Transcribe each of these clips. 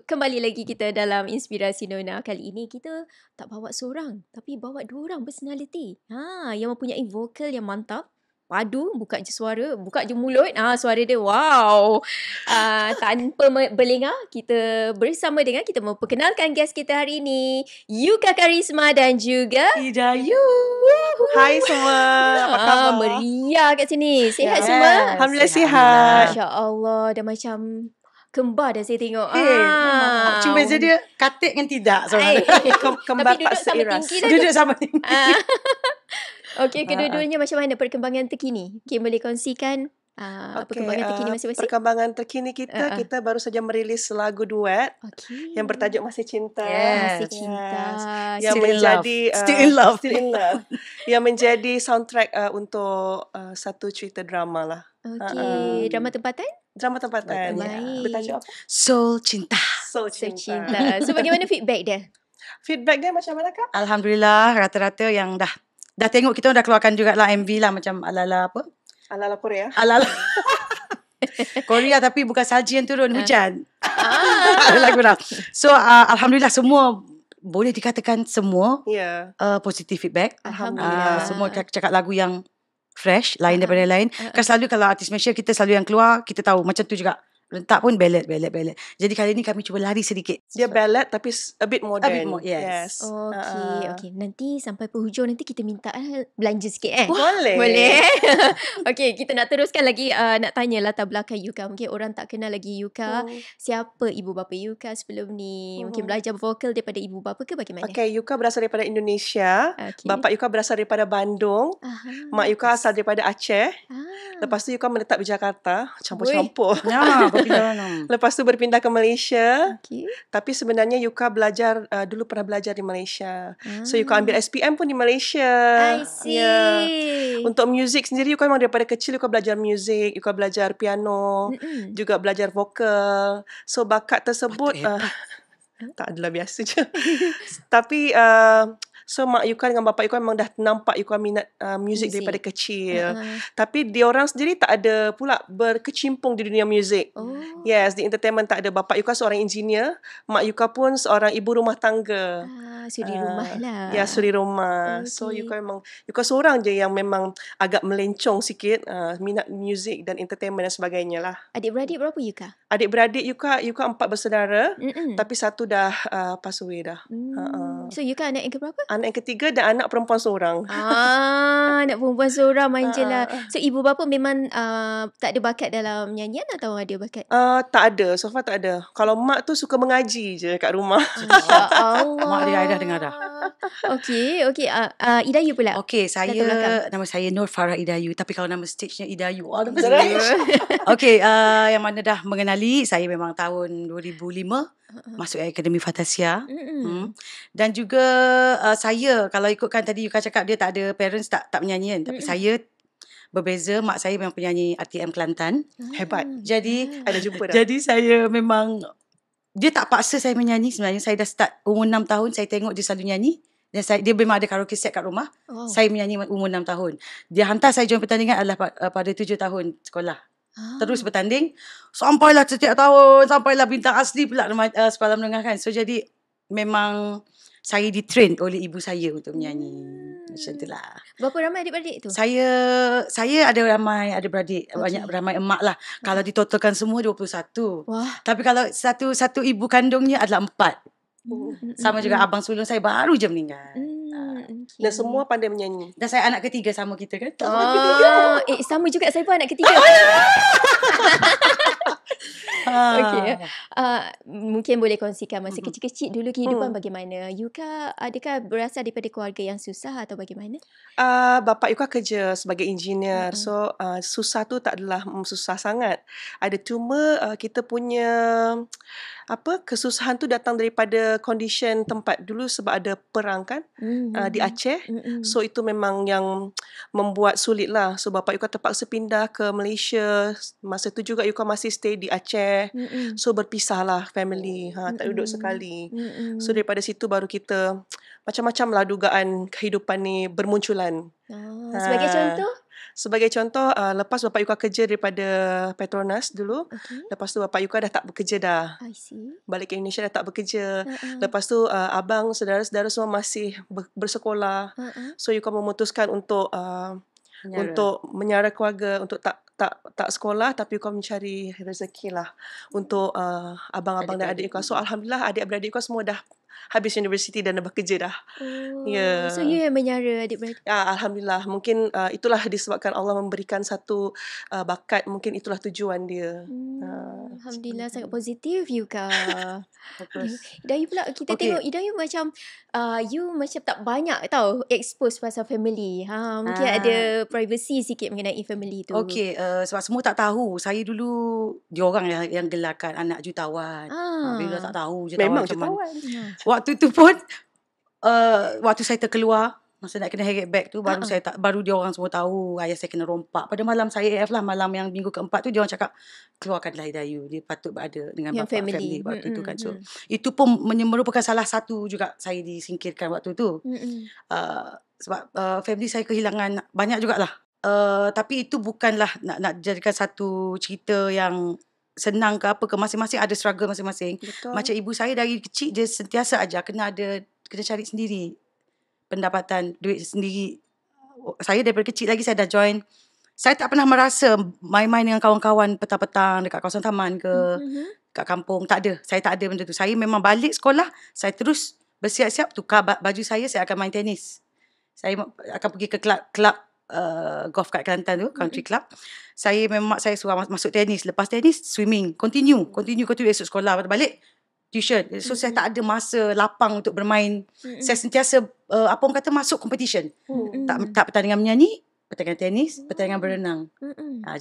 kembali lagi kita dalam Inspirasi Nona. Kali ini kita tak bawa seorang, tapi bawa dua orang personality. Yang mempunyai vokal yang mantap. Padu, buka je suara, buka je mulut. Suara dia wow. Tanpa berlengah, kita bersama dengan, kita memperkenalkan guest kita hari ini, Yuka Karisma dan juga Idayu. Hai semua, apa khabar? Meriah kat sini. Sihat semua? Alhamdulillah sihat. Masya Allah, dah macam kembar dah saya tengok. Memang. Cuma beza dia katik kan tidak sebenarnya. Tapi Kembar duduk tak sama seiras. tinggi dah. Duduk sama tinggi. Okey, kedua-duanya macam mana perkembangan terkini? Okay, boleh kongsikan perkembangan terkini masing-masing? Perkembangan terkini kita baru saja merilis lagu duet yang bertajuk Masih Cinta. Masih Cinta. Yang menjadi Still in Love. Yang menjadi soundtrack untuk satu cerita drama lah. Okey, drama tempatan? Drama tempatan. Baik. Bertajuk apa? Soul Cinta. Soul Cinta. So bagaimana feedback dia? Feedback dia macam mana Kak? Alhamdulillah rata-rata yang dah tengok, kita dah keluarkan jugalah MV lah macam ala-ala apa? Ala-ala Korea. Ala-ala Korea tapi bukan salji yang turun, hujan. Lagu dah. So alhamdulillah semua boleh dikatakan semua positif feedback. Alhamdulillah. Semua cakap lagu yang fresh, lain daripada lain. Kan selalu kalau artis Malaysia kita selalu yang keluar, kita tahu macam tu juga. Rentak pun ballad. Jadi kali ni kami cuba lari sedikit. Dia ballad tapi a bit modern. A bit more, yes. Okey. Nanti sampai penghujung nanti kita minta belanja sikit Boleh. Okey, kita nak teruskan lagi nak tanya latar belakang Yuka. Mungkin orang tak kenal lagi Yuka. Siapa ibu bapa Yuka sebelum ni? Mungkin belajar vokal daripada ibu bapa ke bagaimana? Okey, Yuka berasal daripada Indonesia. Bapa Yuka berasal daripada Bandung. Mak Yuka asal daripada Aceh. Lepas tu Yuka menetap di Jakarta. Campur-campur. Lepas tu berpindah ke Malaysia. Tapi sebenarnya Yuka belajar dulu pernah belajar di Malaysia. So Yuka ambil SPM pun di Malaysia. I see. Untuk muzik sendiri Yuka memang daripada kecil Yuka belajar muzik, Yuka belajar piano, juga belajar vokal. So bakat tersebut tak adalah biasa je. Tapi so mak Yuka dengan bapa Yuka memang dah nampak Yuka minat muzik daripada kecil. Tapi diorang sendiri tak ada pula berkecimpung di dunia muzik. Yes, di entertainment tak ada. Bapa Yuka seorang engineer, mak Yuka pun seorang ibu rumah tangga. Suri rumah lah. Ya, suri rumah. So Yuka seorang je yang memang agak melencong sikit minat muzik dan entertainment dan sebagainya lah. Adik-beradik berapa Yuka? Adik-beradik Yuka 4 bersaudara. Tapi satu dah pass away dah. So Yuka anak yang keberapa? Anak yang ketiga dan anak perempuan seorang. Anak perempuan seorang manja lah. So ibu bapa memang tak ada bakat dalam nyanyian atau ada bakat? Tak ada. So far tak ada. Kalau mak tu suka mengaji je kat rumah. Masya Allah. Mak dia dah dengar dah. Okey. Idayu pula. Okey, nama saya Nur Farah Idayu. Tapi kalau nama stage-nya Idayu. Okey, yang mana dah mengenali, saya memang tahun 2005 masuk Akademi Fantasia. Dan juga saya, kalau ikutkan tadi Yuka cakap dia tak ada parents tak menyanyi kan. Tapi saya berbeza, mak saya memang penyanyi RTM Kelantan. Hebat. Jadi ada jumpa dah. Jadi saya memang, dia tak paksa saya menyanyi sebenarnya. Saya dah start umur 6 tahun, saya tengok dia selalu nyanyi. Dan dia memang ada karaoke set kat rumah. Saya menyanyi umur 6 tahun. Dia hantar saya join pertandingan adalah pada 7 tahun sekolah. Terus bertanding. Sampailah setiap tahun. Sampailah bintang asli pula sekolah menengah kan. So jadi memang saya ditrain oleh ibu saya untuk menyanyi. Macam itulah. Berapa ramai adik-beradik tu? Saya ada ramai adik-beradik. Banyak ramai emak lah. Kalau ditotalkan semua 21. Wah. Tapi kalau satu ibu kandungnya adalah 4. Sama juga abang sulung saya baru je meninggal. Dan semua pandai menyanyi. Dan saya anak ketiga sama kita kan. Sama juga saya pun anak ketiga. Okey. Mungkin boleh kongsikan masa kecil-kecil dulu kehidupan bagaimana? Yuka adakah berasal daripada keluarga yang susah atau bagaimana? Bapa Yuka kerja sebagai engineer. So susah tu tak adalah susah sangat. Ada cuma kita punya kesusahan tu datang daripada condition tempat dulu sebab ada perang kan di Aceh. So itu memang yang membuat sulit lah. So bapa Yuka terpaksa pindah ke Malaysia. Masa tu juga Yuka masih stay di Aceh. So berpisah lah family. Tak duduk sekali. So daripada situ baru kita macam-macam lah dugaan kehidupan ni bermunculan. Sebagai contoh? Sebagai contoh, lepas Bapak Yuka kerja daripada Petronas dulu, Okay. lepas tu Bapak Yuka dah tak bekerja dah. I see. Balik ke Indonesia dah tak bekerja. Uh-uh. Lepas tu abang, saudara-saudara semua masih bersekolah. Uh-uh. So Yuka memutuskan untuk menyara keluarga, untuk tak sekolah, tapi Yuka mencari rezeki lah untuk abang-abang dan adik Yuka. So Alhamdulillah adik-beradik Yuka semua dah habis universiti dan dah bekerja dah. Oh, so you yang menyara adik-beradik? Alhamdulillah. Mungkin itulah disebabkan Allah memberikan satu bakat. Mungkin itulah tujuan dia. Alhamdulillah, sangat positif Yuka. Bagus. Idayu pula, kita tengok Idayu macam you macam tak banyak tahu expose pasal family. Mungkin ada privacy sikit mengenai family tu. Okey, sebab semua tak tahu. Saya dulu diorang yang gelarkan anak jutawan. Bila tak tahu jutawan Memang macam mana. jutawan. Waktu tu pun waktu saya terkeluar, masa nak kena heret bag tu, baru dia orang semua tahu ayah saya kena rompak. Pada malam saya AF lah, malam yang minggu keempat tu, dia orang cakap keluarkanlah Idayu, dia patut berada dengan yang bapa family waktu tu kan. So itu pun merupakan salah satu juga saya disingkirkan waktu tu. Sebab family saya kehilangan banyak jugalah. Tapi itu bukanlah nak jadikan satu cerita yang senang ke apa ke, masing-masing ada struggle masing-masing. Betul. Macam ibu saya dari kecil dia sentiasa ajar kena cari sendiri pendapatan, duit sendiri. Saya daripada kecil lagi saya dah join. Saya tak pernah merasa main-main dengan kawan-kawan petang-petang dekat kawasan taman ke, kat kampung. Tak ada. Saya tak ada benda tu. Saya memang balik sekolah, saya terus bersiap-siap tukar baju saya akan main tenis. Saya akan pergi ke kelab golf kat Kelantan tu, country club. Saya memang saya suruh masuk tenis. Lepas tenis, swimming. Continue esok sekolah. Balik tuition. So saya tak ada masa lapang untuk bermain. Saya sentiasa apa orang kata masuk competition. Tak pertandingan menyanyi, pertandingan tenis, pertandingan berenang.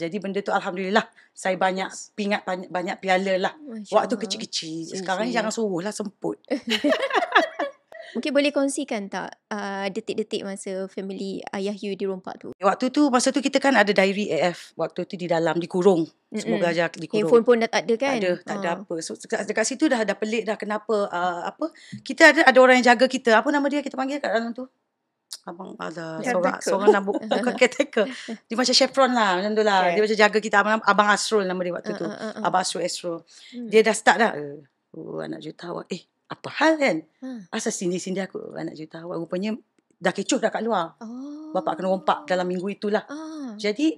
Jadi benda tu Alhamdulillah saya banyak pingat banyak piala lah. Waktu kecil-kecil. Sekarang ni jangan suruh lah, semput. Mungkin boleh kongsikan tak detik-detik masa family ayah you dirompak tu? Waktu tu, masa tu kita kan ada diary AF. Waktu tu di dalam, dikurung. Semua belajar dikurung. Handphone pun dah tak ada kan? Tak ada apa. So dekat situ dah pelik dah kenapa kita ada orang yang jaga kita. Apa nama dia kita panggil kat dalam tu? Abang ada seorang nama bukan caretaker. Dia macam chevron lah, macam tu lah. Dia macam jaga kita. Abang Asrul nama dia waktu tu. Abang Asrul. Dia dah start dah. Anak jutawan. Apa hal kan? Asal sindi-sindi aku anak jutawan. Rupanya dah kecoh dah kat luar. Bapak kena rompak dalam minggu itulah. Jadi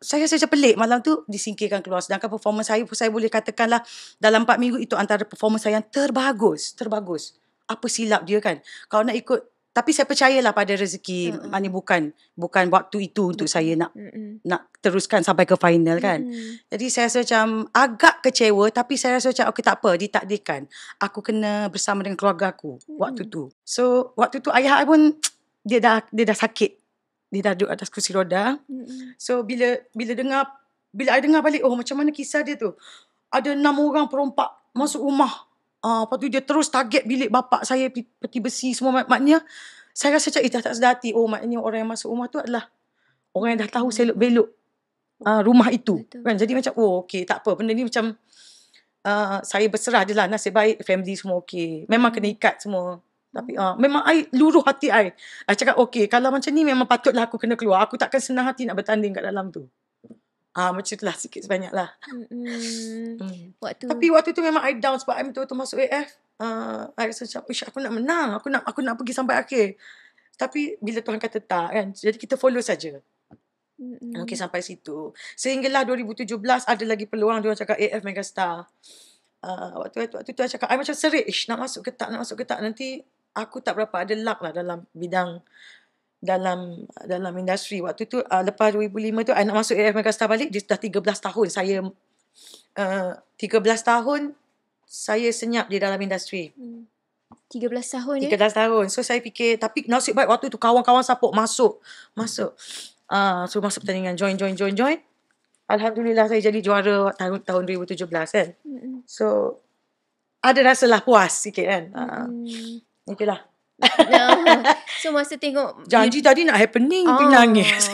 saya rasa macam pelik malam tu disingkirkan keluar. Sedangkan performance saya boleh katakanlah dalam 4 minggu itu antara performance saya yang terbagus. Apa silap dia kan? Kalau nak ikut, tapi saya percayalah pada rezeki. Maknanya bukan waktu itu untuk saya nak teruskan sampai ke final kan. Jadi saya rasa macam agak kecewa, tapi saya rasa macam tak apa, ditakdirkan aku kena bersama dengan keluarga aku waktu tu. So waktu tu ayah I pun dia dah sakit. Dia dah duduk atas kursi roda. So bila I dengar balik, macam mana kisah dia tu. Ada 6 orang perompak masuk rumah. Lepas tu dia terus target bilik bapak saya, peti besi semua. Maknanya saya rasa macam tak sedar hati. Maknanya orang yang masuk rumah tu adalah orang yang dah tahu selok-belok rumah itu. Kan? Jadi macam okey, tak apa. Benda ni macam saya berserah je lah. Nasib baik family semua okey. Memang kena ikat semua. Tapi memang I luruh hati I. I cakap okey, kalau macam ni memang patutlah aku kena keluar. Aku takkan senang hati nak bertanding kat dalam tu. Macam itulah sikit sebanyak lah. Tapi waktu tu memang I down sebab I betul-betul masuk AF. I rasa macam aku nak menang. Aku nak pergi sampai akhir. Tapi bila Tuhan kata tak kan. Jadi kita follow saja. Mungkin sampai situ. Sehinggalah 2017 ada lagi peluang dia orang cakap AF Megastar. Waktu tu I cakap I macam serik. Nak masuk ke tak. Nanti aku tak berapa ada luck lah dalam bidang dalam industri. Waktu tu lepas 2005 tu I nak masuk AF Megastar balik. Dia dah 13 tahun saya 13 tahun saya senyap di dalam industri. 13 tahun 13 tahun. So saya fikir, tapi nasib baik waktu tu kawan-kawan support masuk. So masuk pertandingan join. Alhamdulillah saya jadi juara tahun 2017 kan. So ada rasalah puas sikit kan. Itulah. So masa tengok janji tadi nak happening pun nangis.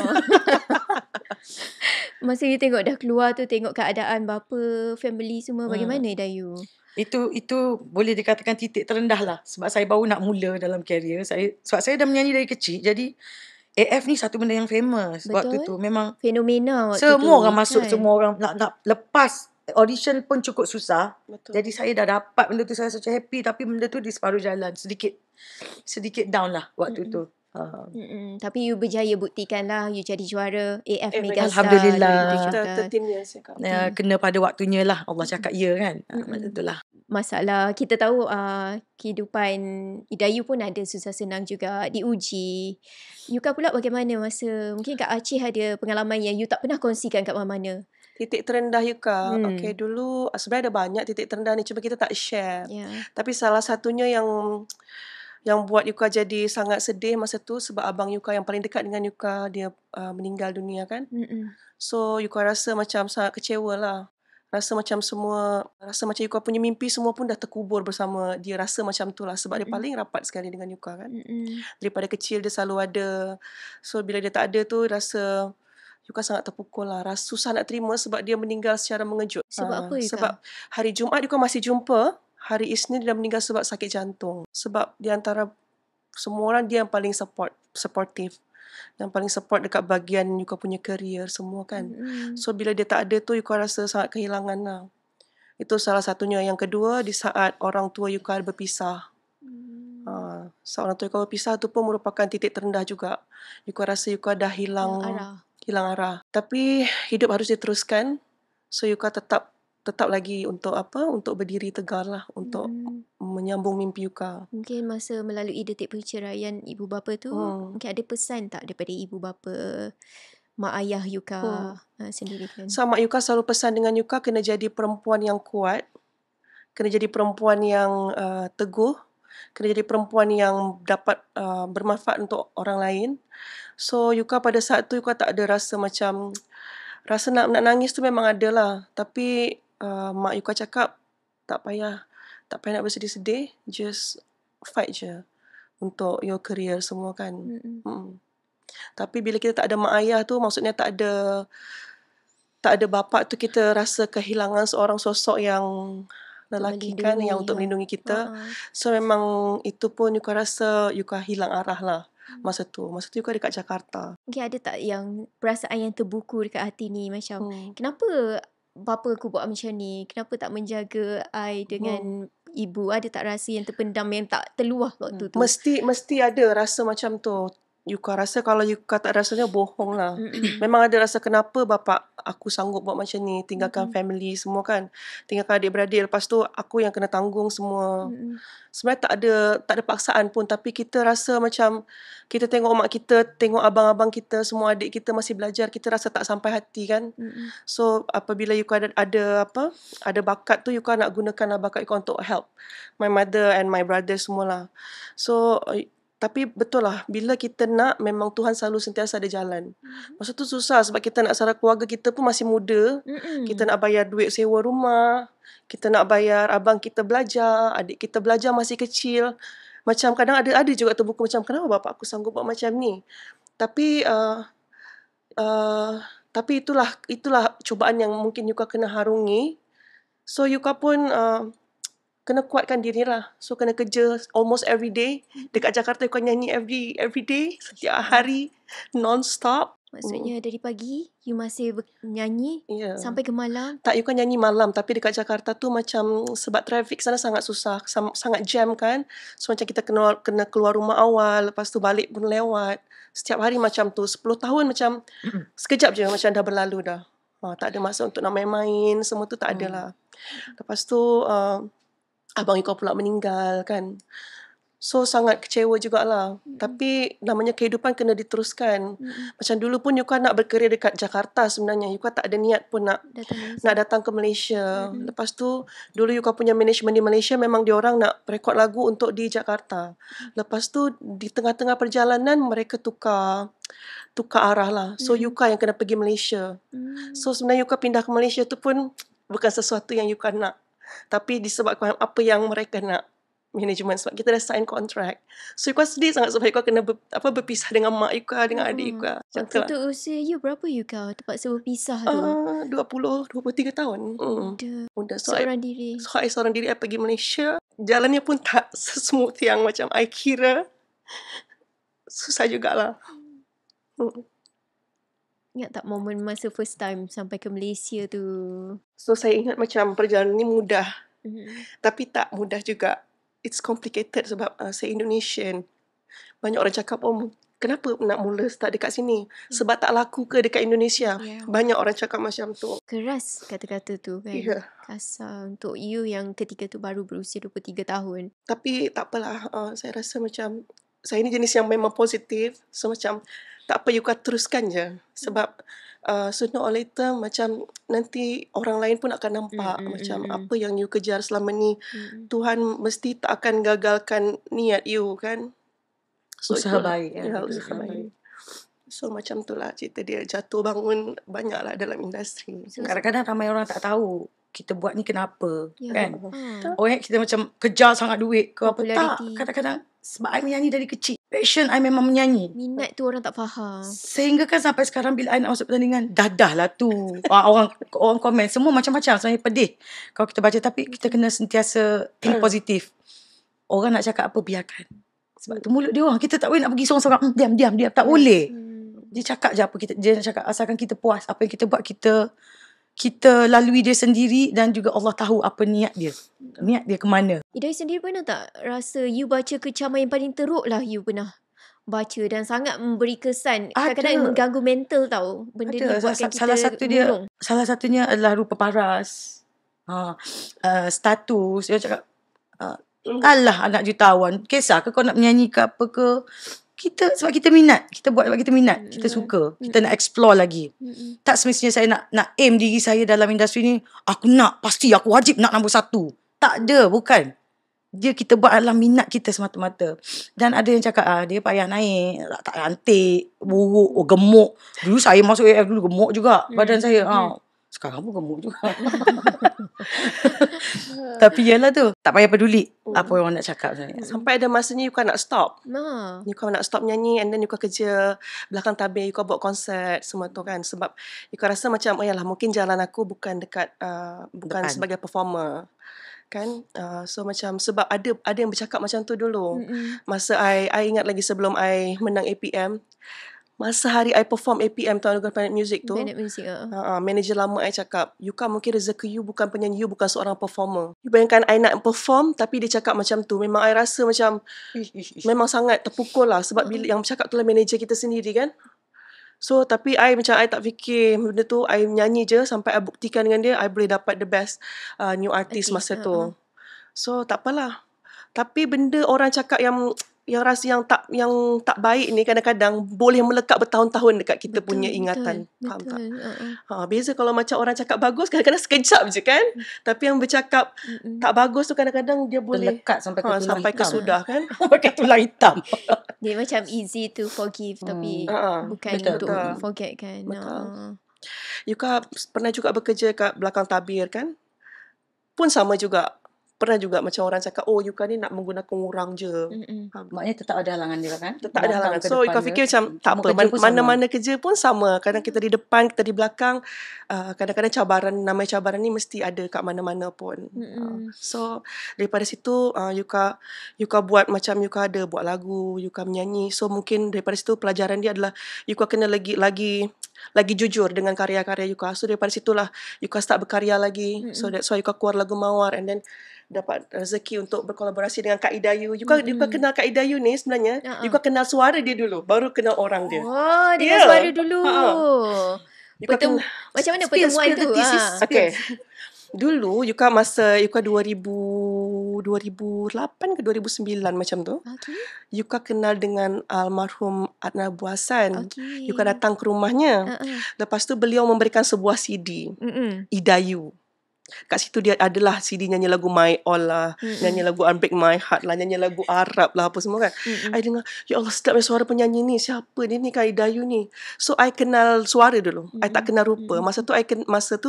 Masa you tengok dah keluar tu, tengok keadaan bapa, family semua, bagaimana Idayu? Itu boleh dikatakan titik terendah lah. Sebab saya baru nak mula dalam karier. Sebab saya dah menyanyi dari kecil. Jadi AF ni satu benda yang famous waktu Betul. tu. Memang Fenomena waktu tu. semua orang masuk, kan? semua orang nak lepas audition pun cukup susah. Betul. Jadi saya dah dapat benda tu, saya rasa macam happy, tapi benda tu di separuh jalan, sedikit down lah waktu tu. Tapi you berjaya buktikan lah, you jadi juara AF Megastar Alhamdulillah. 2017. 13 years cakap. Kena pada waktunya lah, Allah cakap ya kan. Macam tu lah. Masalah kita tahu kehidupan Idayu pun ada susah senang juga, diuji. Yuka pula bagaimana masa, mungkin Kak Aceh ada pengalaman yang you tak pernah kongsikan kat mana-mana. Titik terendah Yuka. Okay, dulu sebenarnya ada banyak titik terendah ni, cuma kita tak share. Tapi salah satunya yang buat Yuka jadi sangat sedih masa tu sebab abang Yuka yang paling dekat dengan Yuka, dia meninggal dunia kan. So Yuka rasa macam sangat kecewa lah. Rasa macam Yuka punya mimpi semua pun dah terkubur bersama dia. Rasa macam tu lah sebab dia paling rapat sekali dengan Yuka kan. Daripada kecil dia selalu ada. So bila dia tak ada tu rasa Yuka sangat terpukul lah. Rasa susah nak terima sebab dia meninggal secara mengejut. Sebab apa Yuka? Sebab hari Jumaat Yuka masih jumpa. Hari Isnin dia dah meninggal sebab sakit jantung. Sebab di antara semua orang dia yang paling supportive. Yang paling support dekat bahagian Yuka punya career semua kan. So bila dia tak ada tu Yuka rasa sangat kehilangan lah. Itu salah satunya. Yang kedua, di saat orang tua Yuka berpisah. Saat orang tua Yuka berpisah tu pun merupakan titik terendah juga. Yuka rasa Yuka dah hilang arah. Tapi hidup harus diteruskan. So Yuka tetap lagi untuk berdiri tegar lah, untuk menyambung mimpi Yuka. Mungkin masa melalui detik perceraian ibu bapa tu, mungkin ada pesan tak daripada ibu bapa, mak ayah Yuka sendiri kan? So mak Yuka selalu pesan dengan Yuka kena jadi perempuan yang kuat, kena jadi perempuan yang teguh, kena jadi perempuan yang dapat bermanfaat untuk orang lain. So Yuka pada saat tu Yuka tak ada rasa macam, rasa nak nangis tu memang ada lah. Tapi mak Yuka cakap tak payah nak bersedih-sedih, just fight je untuk your career semua kan. Tapi bila kita tak ada mak ayah tu, maksudnya tak ada bapa tu, kita rasa kehilangan seorang sosok yang lelaki kan, yang untuk melindungi kita. So memang itu pun Yuka rasa Yuka hilang arah lah. Masa tu Yuka dekat Jakarta. Mungkin ada tak yang perasaan yang terbuku dekat hati ni, macam kenapa bapa aku buat macam ni, kenapa tak menjaga I dengan ibu? Ada tak rasa yang terpendam yang tak terluah waktu tu? Mesti ada rasa macam tu. Yuka rasa kalau Yuka tak rasanya bohong lah. Memang ada rasa kenapa bapa aku sanggup buat macam ni, tinggalkan family semua kan, tinggalkan adik-beradik, lepas tu aku yang kena tanggung semua. Sebenarnya tak ada paksaan pun, tapi kita rasa macam kita tengok mak kita, tengok abang-abang kita, semua adik kita masih belajar, kita rasa tak sampai hati kan. So apabila Yuka ada bakat tu, Yuka nak gunakan bakat Yuka untuk help my mother and my brother semualah. So tapi betul lah, bila kita nak, memang Tuhan selalu sentiasa ada jalan. Masa tu susah sebab kita nak sara keluarga kita pun masih muda. Kita nak bayar duit sewa rumah, kita nak bayar abang kita belajar, adik kita belajar masih kecil. Macam kadang ada juga terbuka macam, kenapa bapa aku sanggup buat macam ni? Tapi itulah cubaan yang mungkin Yuka kena harungi. So Yuka pun kena kuatkan diri lah. So kena kerja almost every day. Dekat Jakarta Yuka nyanyi every day, setiap hari, non-stop. Maksudnya dari pagi you masih nyanyi sampai ke malam? Tak, Yuka nyanyi malam. Tapi dekat Jakarta tu macam sebab trafik sana sangat susah, sangat jam kan. So macam kita kena keluar rumah awal, lepas tu balik pun lewat. Setiap hari macam tu. 10 tahun macam sekejap je macam dah berlalu dah. Tak ada masa untuk nak main-main, semua tu tak ada lah. Lepas tu abang Yuka pula meninggal kan. So sangat kecewa jugalah. Tapi namanya kehidupan kena diteruskan. Macam dulu pun Yuka nak berkerja dekat Jakarta sebenarnya. Yuka tak ada niat pun nak datang ke Malaysia. Lepas tu dulu Yuka punya management di Malaysia, memang diorang nak rekod lagu untuk di Jakarta. Lepas tu di tengah-tengah perjalanan mereka tukar arah lah. So Yuka yang kena pergi Malaysia. So sebenarnya Yuka pindah ke Malaysia tu pun bukan sesuatu yang Yuka nak. Tapi disebabkan apa yang mereka nak, management, sebab kita dah sign contract. So Yuka sedih sangat sebab Yuka kena berpisah dengan mak Yuka, dengan adik Yuka. Waktu tu usia you berapa Yuka terpaksa berpisah tu? 23 tahun. Muda. Seorang diri. So I seorang diri, I pergi Malaysia. Jalannya pun tak sesmooth yang macam I kira. Susah jugalah. Ingat tak momen masa first time sampai ke Malaysia tu? So saya ingat macam perjalanan ni mudah. Mhm. Tapi tak mudah juga. It's complicated sebab saya Indonesian. Banyak orang cakap, oh kenapa nak mula start dekat sini? Sebab tak laku ke dekat Indonesia? Ya. Banyak orang cakap macam tu. Keras kata-kata tu kan. Ya. Kasar untuk you yang ketika tu baru berusia 23 tahun. Tapi tak apalah. Saya rasa macam saya ni jenis yang memang positif. So macam tak apa, you kan teruskan je. Sebab sooner or later macam nanti orang lain pun akan nampak macam apa yang you kejar selama ni. Tuhan mesti tak akan gagalkan niat you kan. So Usaha itulah. baik. Ya, usaha baik. So macam tu lah cerita dia. Jatuh bangun banyak lah dalam industri. Kadang-kadang ramai orang tak tahu kita buat ni kenapa, Ya. kan? Ha. Kita macam kejar sangat duit ke apa. Tak. Populariti. Kadang-kadang sebab I menyanyi dari kecil. Passion I memang menyanyi. Minat tu orang tak faham. Sehingga kan sampai sekarang bila I nak masuk pertandingan, dadah lah tu. Orang komen semua macam-macam. Sebenarnya pedih kalau kita baca. Tapi kita kena sentiasa think positif. Orang nak cakap apa, biarkan. Sebab tu mulut dia orang. Kita tak boleh nak pergi seorang-seorang. Diam. Tak boleh. Dia cakap je apa kita. Dia nak cakap asalkan kita puas. Apa yang kita buat, kita lalui dia sendiri. Dan juga Allah tahu apa niat dia. Niat dia ke mana. Idai sendiri pernah tak rasa you baca kecaman yang paling teruk lah you pernah baca dan sangat memberi kesan. Kadang-kadang mengganggu mental tau. Benda ni buatkan kita murung. Salah satunya adalah rupa paras. Status. Dia cakap, alah anak jutawan. Kisah ke kau nak menyanyi ke apa ke. Sebab kita minat. Kita buat sebab kita minat. Kita suka. Kita nak explore lagi. Tak semestinya saya nak aim diri saya dalam industri ni. Pasti aku wajib nak nombor 1. Tak ada, bukan. Dia kita buat adalah minat kita semata-mata. Dan ada yang cakap, dia payah naik. Tak cantik. Buruk. Gemuk. Dulu saya masuk AF dulu gemuk juga. Badan saya. Sekarang pun gemuk juga. Tapi yalah tu. Tak payah peduli apa orang nak cakap sebenarnya. Sampai ada masanya you kan nak stop. Nah. You kan nak stop nyanyi and then you kan kerja belakang tabir, you kan buat konsert semua tu kan. Sebab you kan rasa macam, yalah mungkin jalan aku bukan dekat, bukan sebagai performer. Kan. So macam sebab ada yang bercakap macam tu dulu. Masa I ingat lagi sebelum I menang APM. Masa hari I perform APM Tahun Anugerah Planet Music tu, Planet Music. manager lama I cakap, you kan mungkin rezeki you bukan penyanyi, you bukan seorang performer. You bayangkan I nak perform tapi dia cakap macam tu. Memang I rasa macam memang sangat terpukul lah. Sebab bila yang bercakap tu lah manager kita sendiri kan. So tapi I tak fikir benda tu. I nyanyi je sampai I buktikan dengan dia I boleh dapat the best new artist masa tu. So tak apalah. Tapi benda orang cakap yang tak baik ni kadang-kadang boleh melekat bertahun-tahun dekat kita punya ingatan. Faham tak? Beza kalau macam orang cakap bagus kadang-kadang sekejap je kan. Tapi yang bercakap tak bagus tu kadang-kadang dia boleh lekat sampai ke tulang sampai ke sudah kan. Pakai tulang hitam. Dia macam easy to forgive tapi bukan betul. untuk forget kan. You kan pernah juga bekerja kat belakang tabir kan? Pun sama juga. Pernah juga macam orang cakap, you kan ni nak menggunakan orang je. Maknanya tetap ada halangan dia kan? Tetap ada halangan. So, you kan fikir macam, tak apa. Mana-mana kerja pun sama. Kadang kita di depan, kita di belakang. Kadang-kadang namanya cabaran ni mesti ada kat mana-mana pun. So, daripada situ, you kan buat macam you kan ada buat lagu, you kan menyanyi. So, mungkin daripada situ pelajaran dia adalah, you kan kena lagi jujur dengan karya-karya you kan. So, daripada situlah, you kan start berkarya lagi. So, that's why you kan keluar lagu Mawar. And then, dapat rezeki untuk berkolaborasi dengan Kak Idayu. You kan kenal Kak Idayu ni sebenarnya. You kan kenal suara dia dulu. Baru kenal orang dia. Oh, dia suara dulu. Macam mana pertemuan tu? Okay. Dulu, you kan masa, you kan 2008 ke 2009 macam tu. You kan kenal dengan almarhum Adnan Abu Hassan. You kan datang ke rumahnya. Lepas tu, beliau memberikan sebuah CD. Idayu. Kat situ dia adalah CD nyanyi lagu My All lah, nyanyi lagu Unbreak My Heart lah, nyanyi lagu Arab lah, apa semua kan. I dengar, ya Allah sedapnya suara penyanyi ni, siapa dia ni, Kak Idayu ni. So I kenal suara dulu, I tak kenal rupa. Masa tu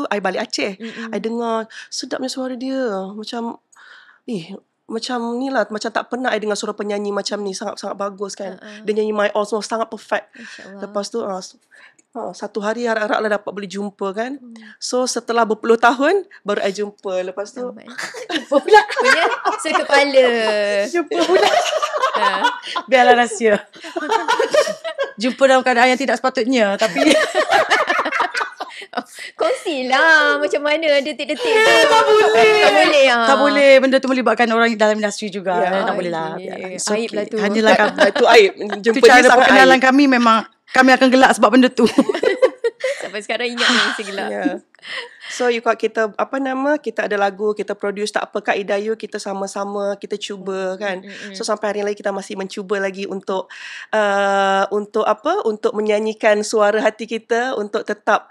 I balik Aceh. I dengar sedapnya suara dia, macam macam ni lah, macam tak pernah I dengar suara penyanyi macam ni, sangat-sangat bagus kan. Dia nyanyi My All semua sangat perfect. Lepas tu satu hari harap-harap lah dapat boleh jumpa kan. So setelah berpuluh tahun baru I jumpa. Lepas tu jumpa pula punya sekepala. Jumpa pula. Biarlah rahsia. jumpa dalam keadaan yang tidak sepatutnya. Tapi Kongsilah macam mana detik-detik tu. tak boleh. Tak boleh. tak boleh. Benda tu melibatkan orang dalam industri juga. Tak boleh lah. Okay. It's Aib lah tu. Hanyalah kami. Itu aib. Itu Jumpa dia cara sangat perkenalan aib. kami memang kami akan gelak sebab benda tu. Sampai sekarang ingat ni mesti gelap. Yeah. So kita kita ada lagu, kita produce, tak apa Kak Idayu, kita sama-sama kita cuba kan. So sampai hari ini kita masih mencuba lagi untuk untuk menyanyikan suara hati kita, untuk tetap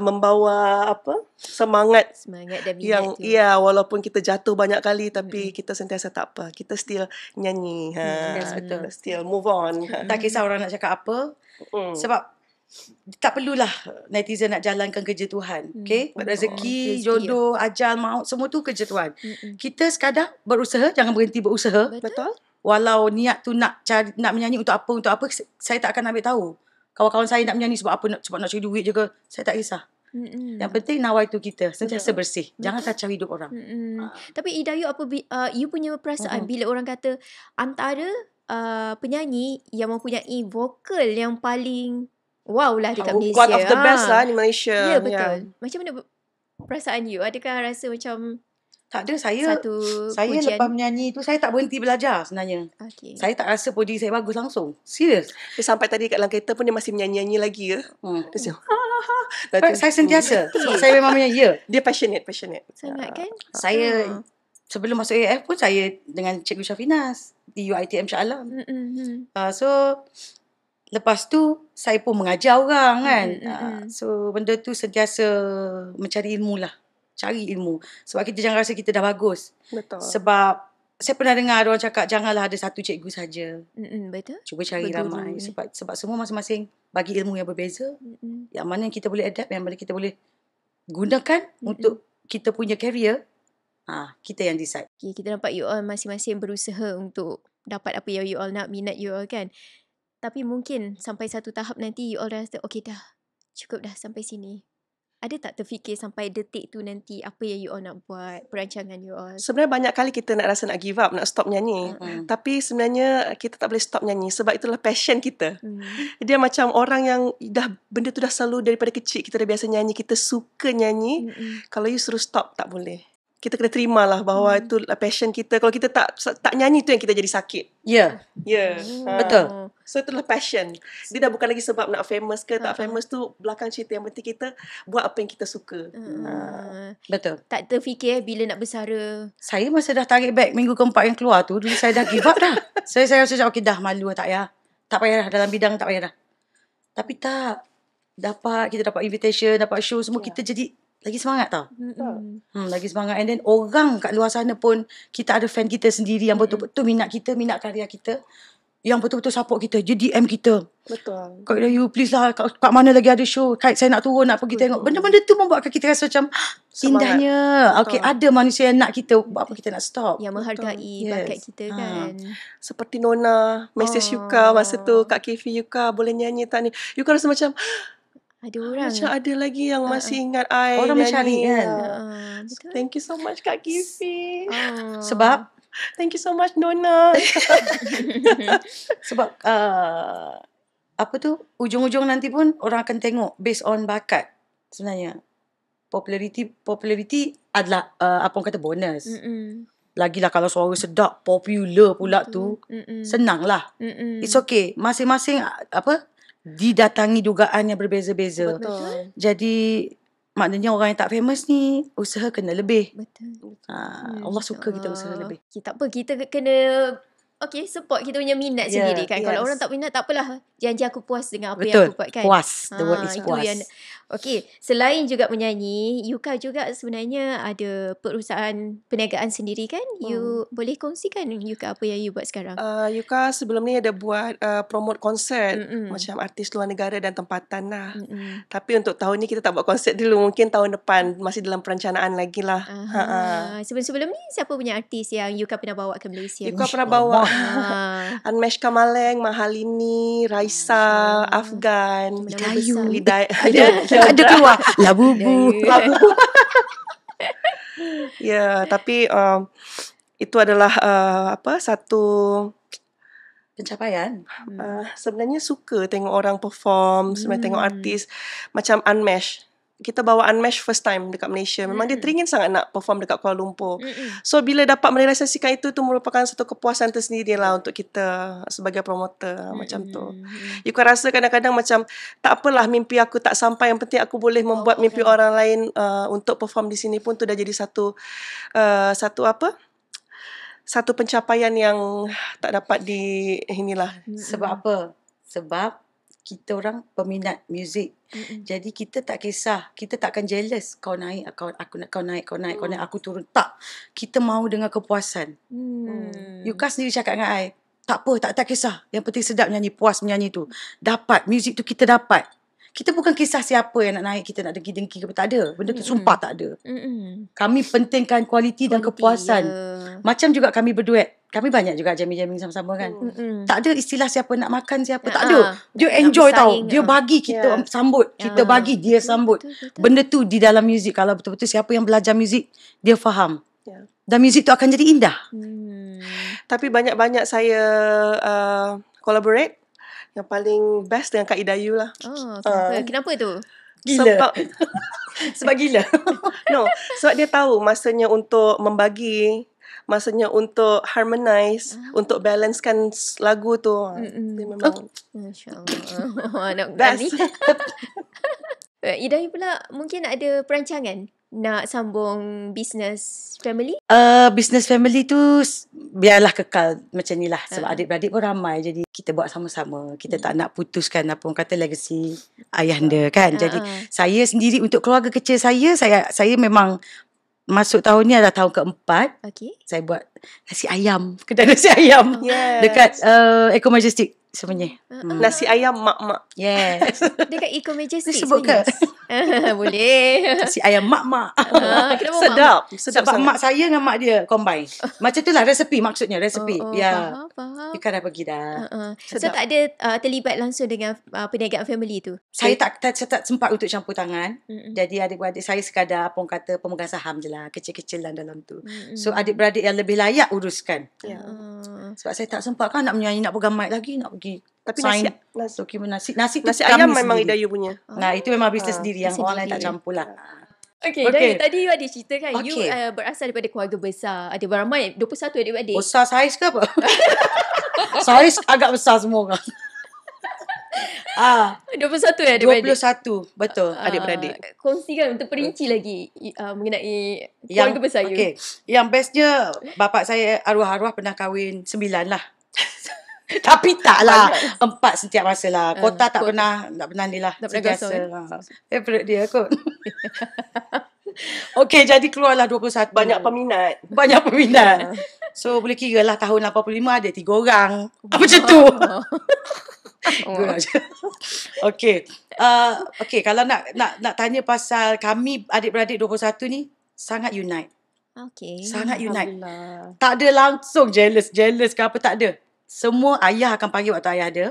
membawa semangat dan minat yang tu. walaupun kita jatuh banyak kali tapi kita sentiasa tak apa, kita still nyanyi. Yes, betul. Still move on. Tak kisah orang nak cakap apa. Sebab tak perlulah netizen nak jalankan kerja Tuhan. Okay? Rezeki, jodoh, ajal, maut, semua tu kerja Tuhan. Kita sekadar berusaha, jangan berhenti berusaha. Betul? Walau niat tu nak menyanyi untuk apa, saya tak akan ambil tahu. Kawan-kawan saya nak menyanyi sebab apa, sebab nak cari duit je ke, saya tak kisah. Yang penting nawaitu kita sentiasa bersih. Jangan kacau hidup orang. Tapi Idayu, you punya perasaan bila orang kata antara penyanyi yang mempunyai vokal yang paling wow lah dekat Malaysia. One of the best lah di Malaysia. Ya, betul. Macam mana perasaan you? Adakah rasa macam tak ada, saya pujian? lepas menyanyi tu saya tak berhenti belajar sebenarnya. Okay. Saya tak rasa body saya bagus langsung. Serius. Dia sampai tadi kat dalam kereta pun dia masih menyanyi-nyanyi lagi ke? Dia Saya sentiasa. Sebab saya memang menyanyi. Dia passionate. Sangat kan? Saya sebelum masuk AF pun saya dengan Cikgu Syafinas di UiTM Shah Alam. So lepas tu saya pun mengajar orang kan. So benda tu sentiasa mencari ilmu lah. Cari ilmu. Sebab kita jangan rasa kita dah bagus. Betul. Sebab saya pernah dengar ada orang cakap janganlah ada satu cikgu saja. Betul. Cuba cari ramai. Sebab semua masing-masing bagi ilmu yang berbeza. Yang mana kita boleh adapt, yang mana kita boleh gunakan untuk kita punya career. Kita yang decide. Okay, kita nampak you all masing-masing berusaha untuk dapat apa yang you all nak, minat you all kan. Tapi mungkin sampai satu tahap nanti you all rasa okay dah, cukup dah sampai sini. Ada tak terfikir sampai detik tu nanti apa yang you all nak buat, perancangan you all? Sebenarnya banyak kali kita nak rasa nak give up, nak stop nyanyi. Tapi sebenarnya kita tak boleh stop nyanyi sebab itulah passion kita. Dia macam orang yang benda tu dah selalu daripada kecil kita dah biasa nyanyi, kita suka nyanyi. Kalau you suruh stop tak boleh. Kita kena terima lah bahawa itu passion kita. Kalau kita tak nyanyi tu yang kita jadi sakit. Ya. Betul. So itulah passion. Dia dah bukan lagi sebab nak famous ke tak famous tu belakang cerita. Yang penting kita buat apa yang kita suka. Betul. Tak terfikir bila nak bersara. Saya masa dah tarik back minggu keempat yang keluar tu, dulu saya dah give up dah. Saya rasa okay dah malu, tak payah. Tak payah dah dalam bidang, tak payah dah. Tapi tak. Kita dapat invitation, dapat show semua, kita jadi lagi semangat tau. Lagi semangat. And then orang kat luar sana pun, kita ada fan kita sendiri yang betul-betul minat kita, minat karya kita, yang betul-betul support kita. Dia DM kita. Betul. Kak you please lah, kat mana lagi ada show, saya nak turun, nak pergi tengok. Benda-benda tu membuatkan kita rasa macam indahnya. Okay, ada manusia yang nak kita, buat apa kita nak stop. Yang menghargai bakat kita kan. Seperti Nona, message Yuka masa tu, Kak Kefi, Yuka boleh nyanyi tak ni? Yuka rasa macam ada orang macam ada lagi yang masih ingat I orang mencari kan. Thank you so much Kak Kifi. Sebab thank you so much Nona. Sebab apa tu, ujung-ujung nanti pun orang akan tengok based on bakat sebenarnya. Popularity adalah apa orang kata bonus. Lagilah kalau suara sedap, popular pula tu, senang lah. It's okay. Masing-masing didatangi dugaan yang berbeza-beza. Betul. Jadi maknanya orang yang tak famous ni usaha kena lebih. Betul. Allah suka kita usaha lebih. Tak apa, kita kena support kita punya minat sendiri kan. Kalau orang tak minat tak apalah. Janji aku puas dengan apa yang aku buat kan. Puas. The word is puas. Selain juga menyanyi, Yuka juga sebenarnya ada perusahaan perniagaan sendiri kan? You boleh kongsikan Yuka apa yang you buat sekarang? Yuka sebelum ni ada buat promote konsert macam artis luar negara dan tempatan lah. Tapi untuk tahun ni kita tak buat konsert dulu. Mungkin tahun depan masih dalam perencanaan lagi lah. Sebelum ni siapa punya artis yang Yuka pernah bawa ke Malaysia? Yuka pernah bawa Anmeshka Maleng, Mahalini, Raisa, Afgan, Idayu. Ada keluar Labubu. Ya, tapi itu adalah satu Pencapaian. Sebenarnya suka tengok orang perform, sebenarnya tengok artis macam Unmesh. Kita bawa Unmesh first time dekat Malaysia. Memang dia teringin sangat nak perform dekat Kuala Lumpur. So bila dapat merealisasikan itu merupakan satu kepuasan tersendiri lah untuk kita sebagai promoter macam tu. You kan rasa kadang-kadang macam tak apalah mimpi aku tak sampai, yang penting aku boleh membuat mimpi orang lain untuk perform di sini pun tu dah jadi satu satu pencapaian yang tak dapat di inilah. Sebab apa? Sebab kita orang peminat muzik. Jadi kita tak kisah, kita tak akan jealous kau naik, kau naik, aku turun. Tak. Kita mahu dengan kepuasan. Yuka sendiri cakap dengan I, tak apa, tak kisah. Yang penting sedap nyanyi, puas menyanyi tu. Dapat, muzik tu kita dapat. Kita bukan kisah siapa yang nak naik, kita nak dengki-dengki ke, tak ada. Benda tu sumpah tak ada. Kami pentingkan kualiti dan kepuasan. Macam juga kami berduet. Kami banyak juga jamming-jamming sama-sama kan. Tak ada istilah siapa nak makan siapa. Tak ada. Dia enjoy tau. Dia bagi kita sambut. Kita bagi dia sambut. Benda tu di dalam muzik. Kalau betul-betul siapa yang belajar muzik, dia faham. Dan muzik tu akan jadi indah. Tapi banyak-banyak saya collaborate. Yang paling best dengan Kak Idayu lah. Kenapa tu? Gila. Sebab gila. No, sebab dia tahu masanya untuk membagi, masanya untuk harmonize, untuk balancekan lagu tu. Dia memang Masya Allah. Nak berani. Idayu pula mungkin ada perancangan nak sambung business family? Business family tu biarlah kekal macam ni lah. Sebab adik-beradik pun ramai. Jadi kita buat sama-sama. Kita tak nak putuskan apa orang kata legacy ayahanda kan. Jadi saya sendiri untuk keluarga kecil saya memang masuk tahun ni adalah tahun keempat. Saya buat nasi ayam. Kedai nasi ayam. Dekat Eco Majestic sebenarnya. Nasi ayam mak-mak. Yes. Dekat Eco Majestic. Sebut ke? Boleh. Nasi ayam mak-mak. Kenapa Sedap. Sebab sangat. mak saya dengan mak dia combine. Macam tu lah resepi maksudnya. Resepi. Faham. You kan dah pergi dah. So tak ada terlibat langsung dengan perniagaan family tu? Saya tak sempat untuk campur tangan. Jadi adik-beradik saya sekadar apa orang kata pemegang saham je lah. Kecil-kecilan dalam tu. So adik-beradik yang lebih layak uruskan. Sebab saya tak sempat kan nak menyanyi, nak pegang mic lagi, nak pergi. Tapi nasi ayam memang Idayu punya. Nah, itu memang bisnes sendiri yang orang lain tak campur lah. Okay. Tadi you ada cerita kan, you berasal daripada keluarga besar. Ada ramai, 21 adik-beradik. Besar saiz ke apa? Saiz agak besar semua orang. 21 adik-beradik. 21, betul. Adik-beradik. Kongsikan untuk perinci lagi mengenai keluarga besar you. Okay. Yang bestnya, bapak saya arwah-arwah pernah kahwin 9 lah. Tapi tak lah. 4 setiap masa lah. Kota tak pernah ni lah. Tak pernah kosong. Favorite dia kot. Okay, jadi keluarlah 21. Banyak peminat. So boleh kira lah tahun 85 ada 3 orang. Macam tu. Okay. Okay, kalau nak tanya pasal kami adik-beradik 21 ni sangat unite. Sangat unite. Tak ada langsung jealous ke apa, tak ada. Semua ayah akan panggil waktu ayah ada.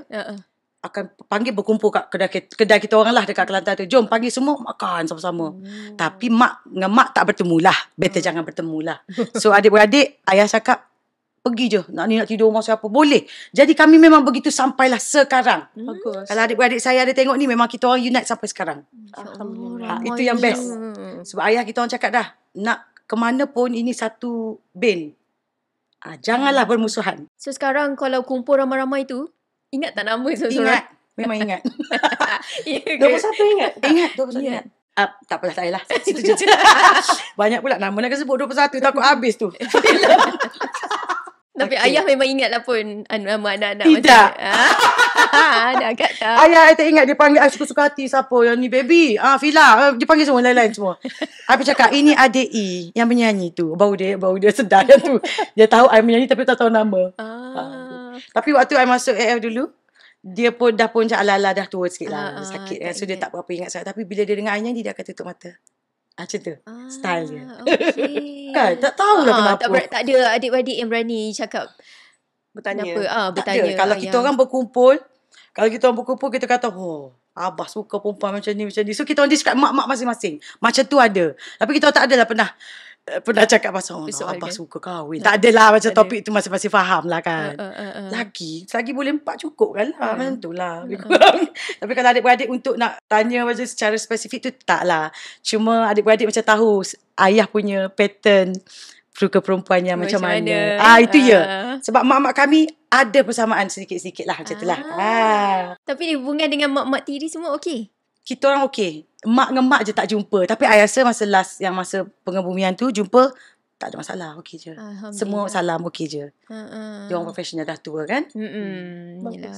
Akan panggil berkumpul kat kedai kita orang lah dekat Kelantan tu. Jom panggil semua makan sama-sama. Tapi mak dengan mak tak bertemu lah. Better jangan bertemu lah. So adik-beradik, ayah cakap pergi je. Nak tidur rumah siapa boleh. Jadi kami memang begitu sampailah sekarang. Bagus. Kalau adik-beradik saya ada tengok ni, memang kita orang unite sampai sekarang. Alhamdulillah. Itu yang best. Sebab ayah kita orang cakap dah, nak ke mana pun ini satu band. Janganlah bermusuhan. So sekarang kalau kumpul ramai-ramai tu, ingat tak nama Ingat. seorang-seorang? Memang ingat. 21 ingat? Ingat. 21 ingat. Tak apalah, tak payahlah. Situ je. Banyak pula nama nak sebut 21. Takut habis tu. Tapi ayah memang ingat lah pun nama anak-anak. Tidak. Dah kat tak. Ayah tak ingat, dia panggil suka-suka hati. Siapa yang ni, baby? Fila. Dia panggil semua lain-lain semua. Habis cakap, ini adik I yang menyanyi tu. Bau dia sedar yang tu. Dia tahu I menyanyi tapi tak tahu nama. Tapi waktu I masuk AF dulu, dia pun dah ala-ala dah tua sikit lah. Sakit kan. So dia tak berapa ingat sangat. Tapi bila dia dengar I nyanyi, dia akan tutup mata. Macam tu. Style dia. Okay. Kan? Tak tahulah kenapa. Tak ada adik-beradik yang berani cakap. Bertanya. Bertanya. Kalau kita orang berkumpul, kita kata, abah suka perempuan macam ni. So kita orang describe mak-mak masing-masing. Macam tu ada. Tapi kita tak adalah pernah pernah cakap pasal Persoalkan. abah suka kahwin. Tak adalah macam Tak ada. topik tu masih faham lah kan. Lagi, selagi boleh 4 cukup kan lah. Macam tu lah. Lebih kurang. Tapi kalau adik-beradik untuk nak tanya macam secara spesifik tu tak lah. Cuma adik-beradik macam tahu ayah punya pattern suka perempuan yang macam mana. Itu ya. Sebab mak-mak kami ada persamaan sedikit-sedikit lah macam tu lah. Tapi hubungan dengan mak-mak tiri semua okey? Kita orang okey. Mak dengan mak je tak jumpa. Tapi I rasa masa pengebumian tu jumpa, tak ada masalah. Okey je. Semua salam okey je. Dia orang profesional dah tua kan. Yelah.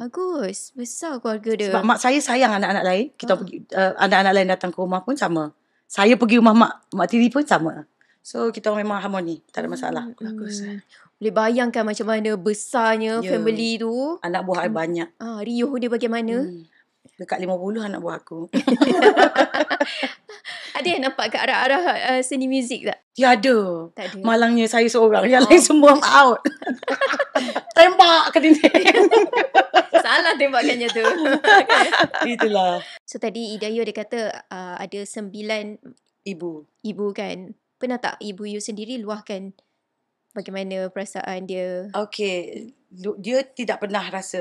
Bagus. Besar keluarga dia. Sebab mak saya sayang anak-anak lain. Kita pergi, anak-anak lain datang ke rumah pun sama. Saya pergi rumah mak tiri pun sama. So kita orang memang harmoni. Tak ada masalah. Bagus. Boleh bayangkan macam mana besarnya family tu. Anak buah I banyak. Riuh dia bagaimana. Dekat 50 anak buah aku. Ada yang nampak ke arah-arah seni muzik tak? Tiada. Tak ada. Malangnya saya seorang. Yang lain semua out. Tembak ke dinding. Salah tembakannya tu. Itulah. So tadi Hidayah dia kata ada 9 ibu kan. Pernah tak ibu you sendiri luahkan bagaimana perasaan dia? Okay. Dia tidak pernah rasa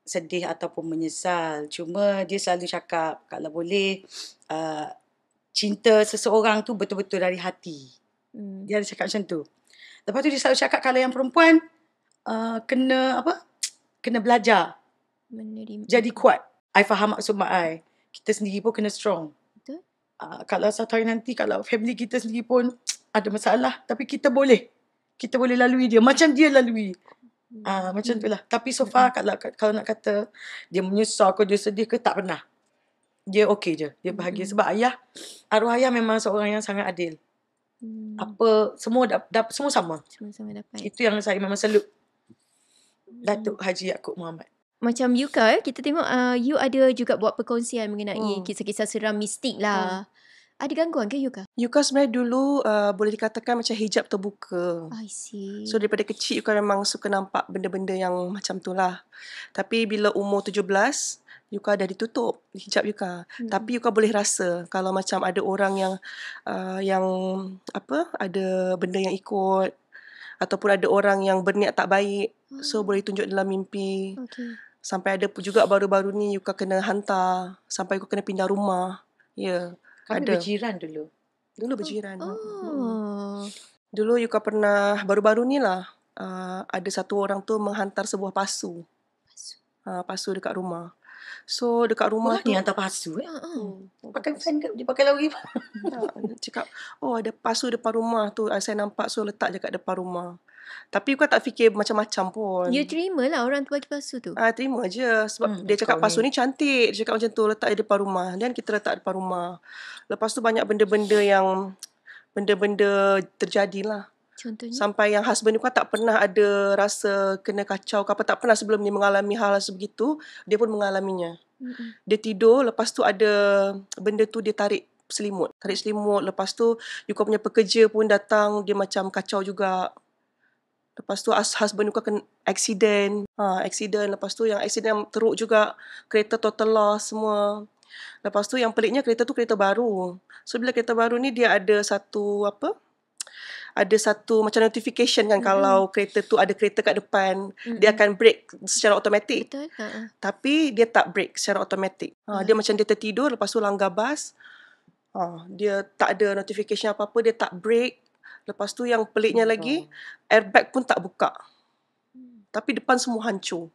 sedih ataupun menyesal. Cuma dia selalu cakap kalau boleh cinta seseorang tu betul-betul dari hati. Dia ada cakap macam tu. Lepas tu dia selalu cakap kalau yang perempuan kena belajar. Menerima. Jadi kuat. I faham maksud mak I. Kita sendiri pun kena strong. Betul. Kalau satu hari nanti kalau family kita sendiri pun ada masalah, tapi kita boleh lalui dia macam dia lalui. Macam tu lah. Tapi so far kalau nak kata dia menyesal ke dia sedih ke, tak pernah. Dia okey je. Dia bahagia. Sebab arwah ayah memang seorang yang sangat adil. Apa semua semua sama. Sama-sama dapat. Itu yang saya memang salute Datuk Haji Yaakob Mohamed. Macam Yuka, kita tengok you ada juga buat perkongsian mengenai kisah-kisah seram mistik lah. Ada gangguan ke Yuka? Yuka sebenarnya dulu boleh dikatakan macam hijab terbuka. I see. So daripada kecil Yuka memang suka nampak benda-benda yang macam tu lah. Tapi bila umur 17, Yuka dah ditutup hijab Yuka. Tapi Yuka boleh rasa kalau macam ada orang yang ada benda yang ikut ataupun ada orang yang berniat tak baik. So boleh tunjuk dalam mimpi. Okay. Sampai ada juga baru-baru ni Yuka kena hantar. Sampai Yuka kena pindah rumah. Ya. Kami Ada. berjiran dulu. Dulu berjiran. Oh. Dulu Yuka pernah, baru-baru ni lah, ada satu orang tu menghantar sebuah pasu. Pasu dekat rumah. So dekat rumah tu Ni hantar pasu pakai fan ke? Dia pakai lori. cakap, ada pasu depan rumah tu. Saya nampak, so letak je kat depan rumah. Tapi Yuka tak fikir macam-macam pun. You terima lah orang tu bagi pasu tu. Terima je. Sebab dia cakap pasu ni cantik. Dia cakap macam tu, letak di depan rumah. Dan kita letak depan rumah. Lepas tu banyak benda-benda terjadilah. Contohnya? Sampai yang husband Yuka tak pernah ada rasa kena kacau ke apa. Tak pernah sebelum ni mengalami hal sebegitu. Dia pun mengalaminya. Dia tidur, lepas tu ada benda tu dia tarik selimut. Lepas tu Yuka punya pekerja pun datang. Dia macam kacau juga. Lepas tu husband Yuka kena accident. Lepas tu yang accident teruk juga. Kereta total loss semua. Lepas tu yang peliknya kereta tu kereta baru. So bila kereta baru ni dia ada satu macam notification kan kalau kereta tu ada kereta kat depan, dia akan brake secara automatik. Betul. Tapi dia tak brake secara automatik. Dia macam dia tertidur, lepas tu langgar bas. Dia tak ada notification apa-apa, dia tak brake. Lepas tu yang peliknya lagi, airbag pun tak buka. Tapi depan semua hancur.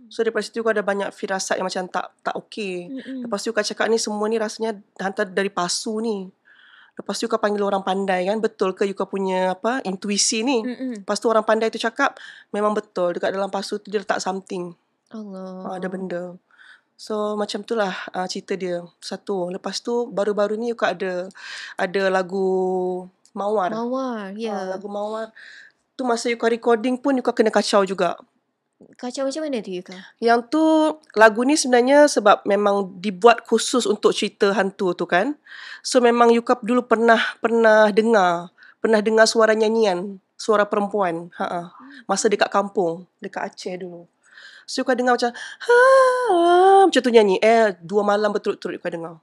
So daripada situ ada banyak firasat yang macam tak okey. Lepas tu Yuka cakap ni semua ni rasanya hantar dari pasu ni. Lepas tu Yuka panggil orang pandai kan. Betul ke Yuka punya intuisi ni? Lepas tu orang pandai tu cakap memang betul. Dekat dalam pasu tu dia letak something. Allah. Ada benda. So macam tu lah cerita dia. Satu. Lepas tu baru-baru ni Yuka ada lagu Mawar. Ya. Lagu Mawar. Tu masa Yuka recording pun Yuka kena kacau juga. Kacau macam mana tu Yuka? Yang tu lagu ni sebenarnya sebab memang dibuat khusus untuk cerita hantu tu kan. So memang Yuka dulu pernah dengar suara nyanyian, suara perempuan. Masa dekat kampung, dekat Aceh dulu. So Yuka dengar macam macam tu nyanyi. 2 malam berturut-turut Yuka dengar.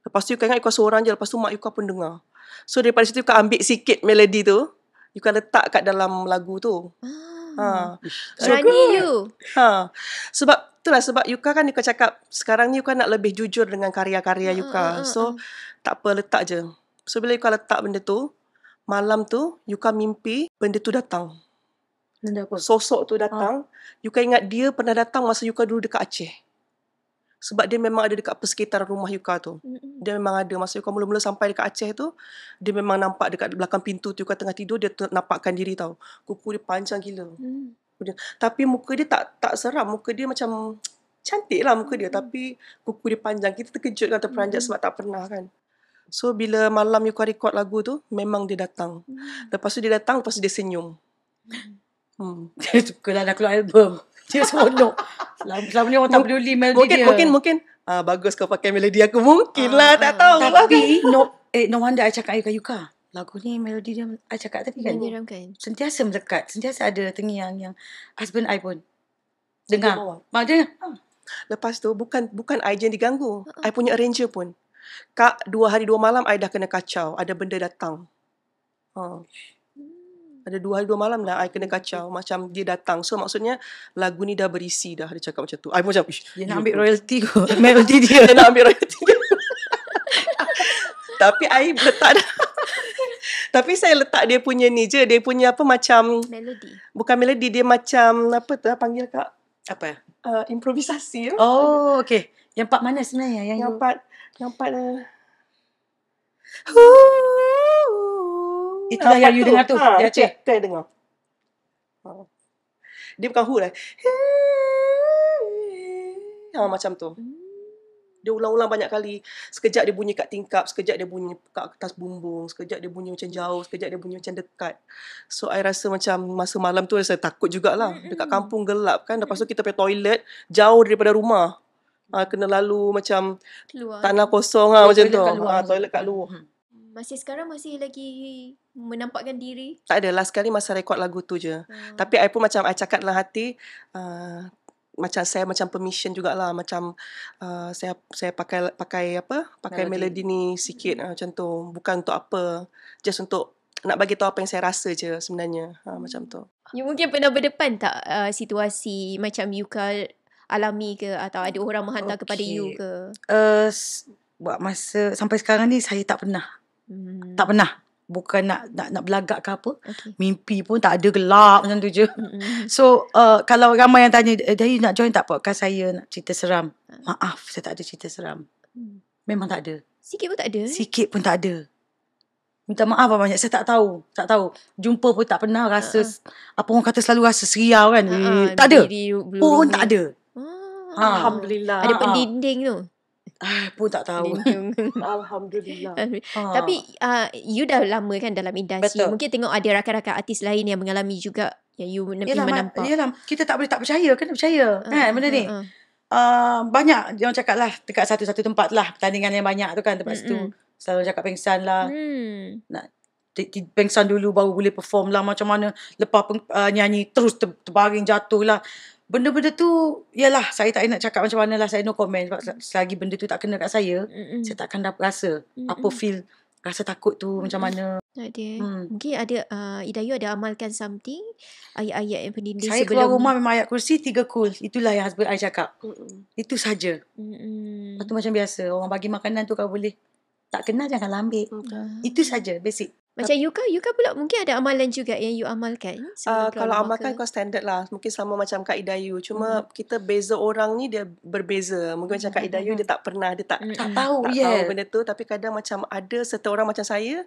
Lepas tu Yuka ingat Yuka seorang je, lepas tu mak Yuka pun dengar. So daripada situ Yuka ambil sikit melodi tu, Yuka letak kat dalam lagu tu. Berani you. Sebab itulah sebab Yuka kan Yuka cakap sekarang ni Yuka nak lebih jujur dengan karya-karya Yuka. So tak apa, letak je. So bila Yuka letak benda tu, malam tu Yuka mimpi benda tu datang. Benda apa? Sosok tu datang. Yuka ingat dia pernah datang masa Yuka dulu dekat Aceh. Sebab dia memang ada dekat persekitaran rumah Yuka tu. Dia memang ada. Masa Yuka mula-mula sampai dekat Aceh tu, dia memang nampak dekat belakang pintu tu Yuka tengah tidur, dia nampakkan diri tau. Kuku dia panjang gila. Tapi muka dia tak seram. Muka dia macam cantik lah muka dia. Tapi kuku dia panjang. Kita terkejut kan, terperanjat sebab tak pernah kan. So bila malam Yuka record lagu tu, memang dia datang. Lepas tu dia datang, lepas tu dia senyum. Dia suka lah nak keluar album. Dia seronok. Selama ni orang tak peduli melodi dia. Mungkin bagus kau pakai melodi aku. Mungkin lah, tak tahu. Tapi no wonder I cakap Yuka. Lagu ni melodi dia I cakap tadi kan. Menyeramkan. Sentiasa melekat. Sentiasa ada terngiang yang husband I pun dengar. Mak dia. Lepas tu bukan I je yang diganggu. I punya arranger pun. Kak 2 hari 2 malam I dah kena kacau. Ada benda datang. Ada 2 hari 2 malam dah I kena kacau. Macam dia datang. So maksudnya lagu ni dah berisi dah. Dia cakap macam tu. I pun macam dia nak ambil royalty kot. Melodi dia. Dia nak ambil royalty dia. Tapi I letak dah. Tapi saya letak dia punya ni je. Dia punya apa macam Melodi. Bukan melodi. Dia macam apa tu panggil Kak? Apa? Improvisasi. Oh, okay. Yang part mana sebenarnya? Yang part itulah yang you dengar tu. Dia Aceh. Itu yang dengar. Dia bukan hu lah. Macam tu. Dia ulang-ulang banyak kali. Sekejap dia bunyi kat tingkap, sekejap dia bunyi kat atas bumbung, sekejap dia bunyi macam jauh, sekejap dia bunyi macam dekat. So I rasa macam masa malam tu saya takut jugalah. Dekat kampung gelap kan. Lepas tu kita pergi toilet jauh daripada rumah. Kena lalu macam Keluar. tanah kosong macam tu. Toilet kat luar. Masih sekarang masih lagi menampakkan diri? Tak ada. Last kali masa rekod lagu tu je. Tapi I pun macam I cakap dalam hati, macam saya macam permission jugalah. Macam saya pakai melodi ni sikit macam tu. Bukan untuk apa. Just untuk nak bagi tahu apa yang saya rasa je sebenarnya. Macam tu. You mungkin pernah berdepan tak situasi macam Yuka alami ke, atau ada orang menghantar kepada you ke? Buat masa sampai sekarang ni saya tak pernah. Tak pernah. Bukan nak belagak ke apa. Mimpi pun tak ada, gelap macam tu je. So kalau ramai yang tanya, Dayu nak join tak podcast saya, nak cerita seram? Maaf, saya tak ada cerita seram. Memang tak ada. Sikit pun tak ada? Sikit pun tak ada. Minta maaf banyak. Saya tak tahu. Jumpa pun tak pernah rasa apa orang kata selalu rasa seriau kan. Tak ada. Pun tak ada. Alhamdulillah. Ada pendinding tu? Pun tak tahu. Alhamdulillah. Tapi you dah lama kan dalam industri. Betul. Mungkin tengok ada rakan-rakan artis lain yang mengalami juga, yang you menampak. Yelah, kita tak boleh tak percaya. Kena percaya. Benda ni. Banyak dia orang cakap lah dekat satu-satu tempat lah, pertandingan yang banyak tu kan, tempat situ selalu cakap pengsan lah. Nak pengsan dulu baru boleh perform lah macam mana. Lepas nyanyi terus terbaring jatuh lah. Benda-benda tu, yalah, saya tak nak cakap macam mana lah. Saya no comment. Sebab selagi benda tu tak kena kat saya takkan dapat rasa apa feel, rasa takut tu macam mana. Mungkin ada Idayu ada amalkan something, ayat-ayat yang pendinding saya sebelum keluar rumah memang ayat kursi 3 kul. Itulah yang husband I cakap. Itu saja. Lepas tu macam biasa, orang bagi makanan tu kalau boleh tak kenal jangan ambil. Itu saja, basic. Macam Yuka pula mungkin ada amalan juga yang you amalkan? Kalau amalkan kau standard lah. Mungkin sama macam Kak Idayu. Cuma kita beza orang ni dia berbeza. Mungkin macam Kak Idayu dia tak pernah, dia tak tahu benda tu. Tapi kadang macam ada serta orang macam saya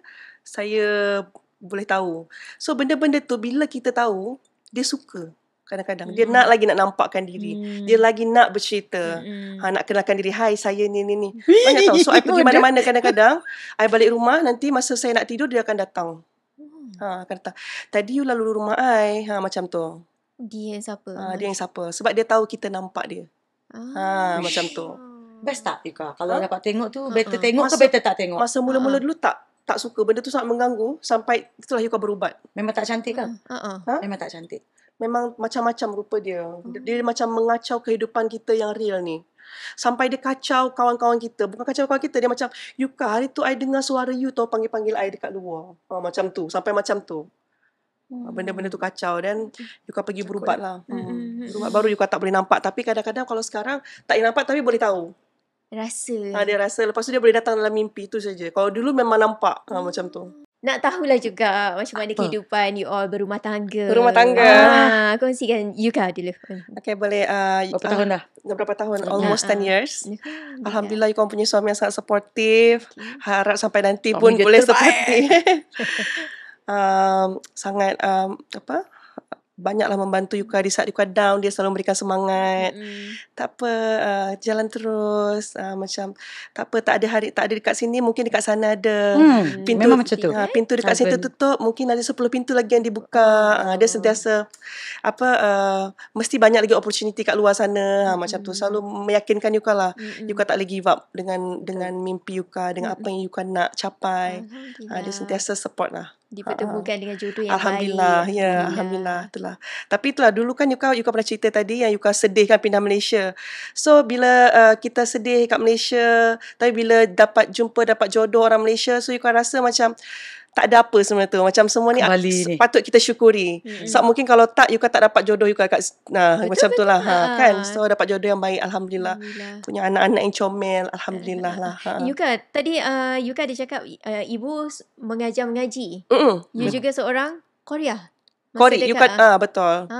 boleh tahu. So benda-benda tu bila kita tahu, dia suka. Kadang-kadang dia nak lagi nak nampakkan diri. Dia lagi nak bercerita. Nak kenalkan diri. Hai, saya ni. Banyak tahu. So I pergi mana-mana kadang-kadang. I balik rumah, nanti masa saya nak tidur dia akan datang. Akan datang. Tadi you lalu rumah I. Macam tu. Dia yang siapa? Dia yang siapa. Sebab dia tahu kita nampak dia. Macam tu. Best tak Yuka? Kalau dapat tengok tu, better tengok ke better tak tengok? Masa mula-mula dulu tak suka. Benda tu sangat mengganggu. Sampai itulah Yuka berubat. Memang tak cantik ke? Memang tak cantik. Memang macam-macam rupa dia. Dia macam mengacau kehidupan kita yang real ni. Sampai dia kacau kawan-kawan kita. Bukan kacau kawan kita, dia macam, Yuka, hari tu I dengar suara you tau panggil-panggil I dekat luar. Macam tu, sampai macam tu. Benda-benda tu kacau. Dan Yuka pergi berubat lah. Berubat baru Yuka tak boleh nampak. Tapi kadang-kadang kalau sekarang tak boleh nampak tapi boleh tahu. Rasa. Dia rasa. Lepas tu dia boleh datang dalam mimpi tu saja. Kalau dulu memang nampak macam tu. Nak tahulah juga macam mana kehidupan you all berumah tangga. Berumah tangga. Kongsikan Yuka dulu. Okay, boleh. Berapa tahun dah? Berapa tahun? Almost 10 years. Alhamdulillah, Yuka punya suami yang sangat supportive. Harap sampai nanti pun boleh supportive. Sangat banyaklah membantu Yuka di saat Yuka down. Dia selalu memberikan semangat. Tak apa, jalan terus. Macam tak apa, tak ada dekat sini, mungkin dekat sana ada. Pintu, memang macam tu. Pintu dekat situ tutup, mungkin ada 10 pintu lagi yang dibuka. Dia sentiasa mesti banyak lagi opportunity kat luar sana. Macam tu, selalu meyakinkan Yuka lah. Yuka tak boleh give up dengan mimpi Yuka, dengan apa yang Yuka nak capai. Dia sentiasa support lah. Dipertemukan dengan jodoh yang Alhamdulillah, baik. ya, Alhamdulillah. Itulah. Tapi itulah, dulu kan Yuka pernah cerita tadi yang Yuka sedih kan pindah Malaysia. So bila kita sedih kat Malaysia, tapi bila dapat jodoh orang Malaysia, so Yuka rasa macam tak ada apa sebenarnya tu. Macam semua ni patut kita syukuri. So mungkin kalau tak, Yuka tak dapat jodoh Yuka kat macam tu lah. Kan? So dapat jodoh yang baik, Alhamdulillah. Punya anak-anak yang comel, Alhamdulillah lah. Yuka, tadi Yuka ada cakap ibu mengajar mengaji. You juga seorang Korea. Qori, Yuka, betul.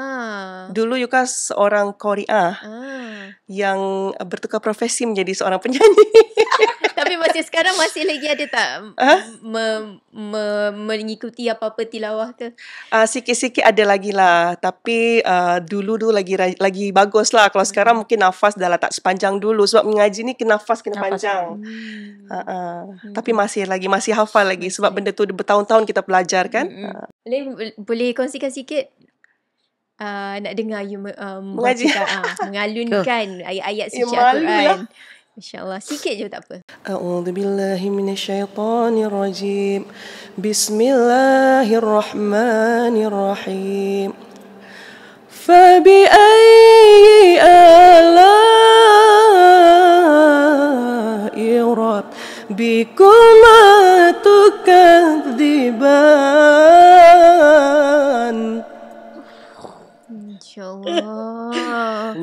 Dulu Yuka seorang Qori'ah yang bertukar profesi menjadi seorang penyanyi. Tapi masih sekarang masih lagi ada tak mengikuti apa-apa tilawah ke? Sikit-sikit ada lagi lah. Tapi dulu lagi bagus lah. Kalau sekarang mungkin nafas dah lah tak sepanjang dulu. Sebab mengaji ni nafas kena panjang. Tapi masih hafal lagi. Sebab benda tu bertahun-tahun kita belajar kan. Boleh kongsikan sikit? Nak dengar you mengaji, mengalunkan ayat-ayat suci Al-Quran. InsyaAllah. Sikit je tak apa. A'udzubillahi minasyaitonirrajim. Bismillahirrahmanirrahim. Fabi'ayyi ala'i rabbikuma tukadziban. InsyaAllah.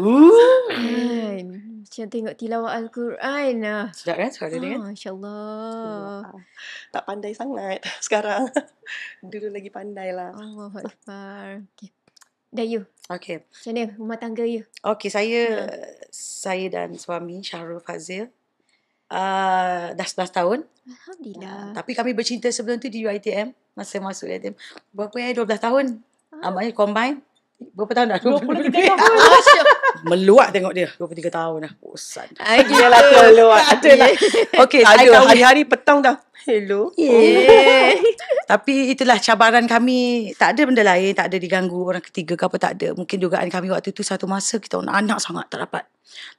Macam tengok tilawah Al-Quran lah. Sedap kan suara dia kan? InsyaAllah. Tak pandai sangat sekarang. Dulu lagi pandai lah. Allahu Akbar. Okay. Dah you. Okay. Macam mana rumah tangga you? Okay, saya dan suami Syahrul Fazil dah 11 tahun. Alhamdulillah. Tapi kami bercinta sebelum tu di UiTM. Masa masuk UiTM. Berapa 12 tahun. Maknanya combine. Berapa tahun dah? 23 tahun. Meluat tengok dia. 23 tahun dah. Bosan. Yalah keluar. Ada lah. Okay, ada hari-hari petang dah. Hello. Tapi itulah cabaran kami. Tak ada benda lain. Tak ada diganggu orang ketiga ke apa, tak ada. Mungkin dugaan kami waktu tu satu masa kita nak anak sangat tak dapat.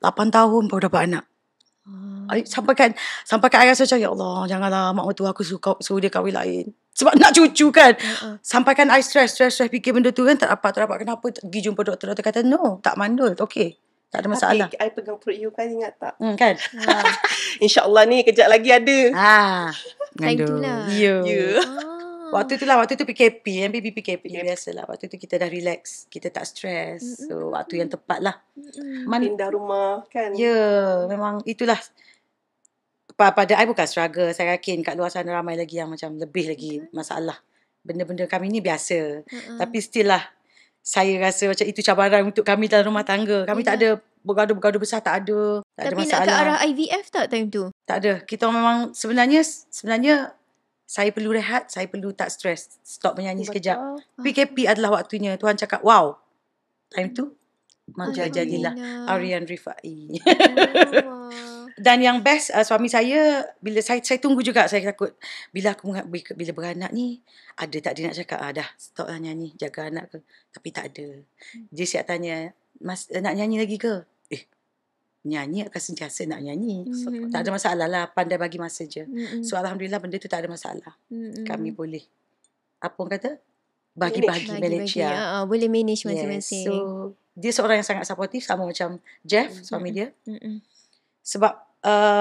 8 tahun baru dapat anak. Sampaikan I rasa macam, ya Allah, janganlah mak mertua aku suruh dia kahwin lain. Sebab nak cucu kan. Sampaikan I stress fikir benda tu kan, tak dapat kenapa. Pergi jumpa doktor kata no, tak mandul, okey. Tak ada masalah. Tapi I pegang perut you kan, ingat tak? Kan? InsyaAllah ni kejap lagi ada. Time tu lah. Ya. Waktu tu PKP, MPP PKP. Biasalah. Waktu tu kita dah relax. Kita tak stress. So, waktu yang tepat lah. Pindah rumah kan. Ya, memang itulah. Pada I bukan struggle. Saya yakin kat luar sana ramai lagi yang macam lebih lagi masalah. Benda-benda kami ni biasa. Tapi still lah. Saya rasa macam itu cabaran untuk kami dalam rumah tangga. Kami tak ada bergaduh-bergaduh besar, tak ada. Tak ada masalah. Tapi nak ke arah IVF tak time tu? Tak ada. Kita memang sebenarnya saya perlu rehat, saya perlu tak stres. Stop menyanyi sekejap. PKP adalah waktunya. Tuhan cakap, wow. Time tu, maka jadilah Aryan Rifai. Dan yang best, suami saya, bila saya tunggu juga, saya takut. Bila beranak ni, ada tak dia nak cakap, dah stop lah nyanyi, jaga anak ke. Tapi tak ada. Dia siap tanya, Mas, nak nyanyi lagi ke? Nyanyi akan sentiasa nak nyanyi. So, tak ada masalah lah. Pandai bagi masa je. So, Alhamdulillah benda tu tak ada masalah. Kami boleh. Apa orang kata? Bagi-bagi manage. Boleh manage masing-masing. So, dia seorang yang sangat supportive. Sama macam Jeff, suami dia. Sebab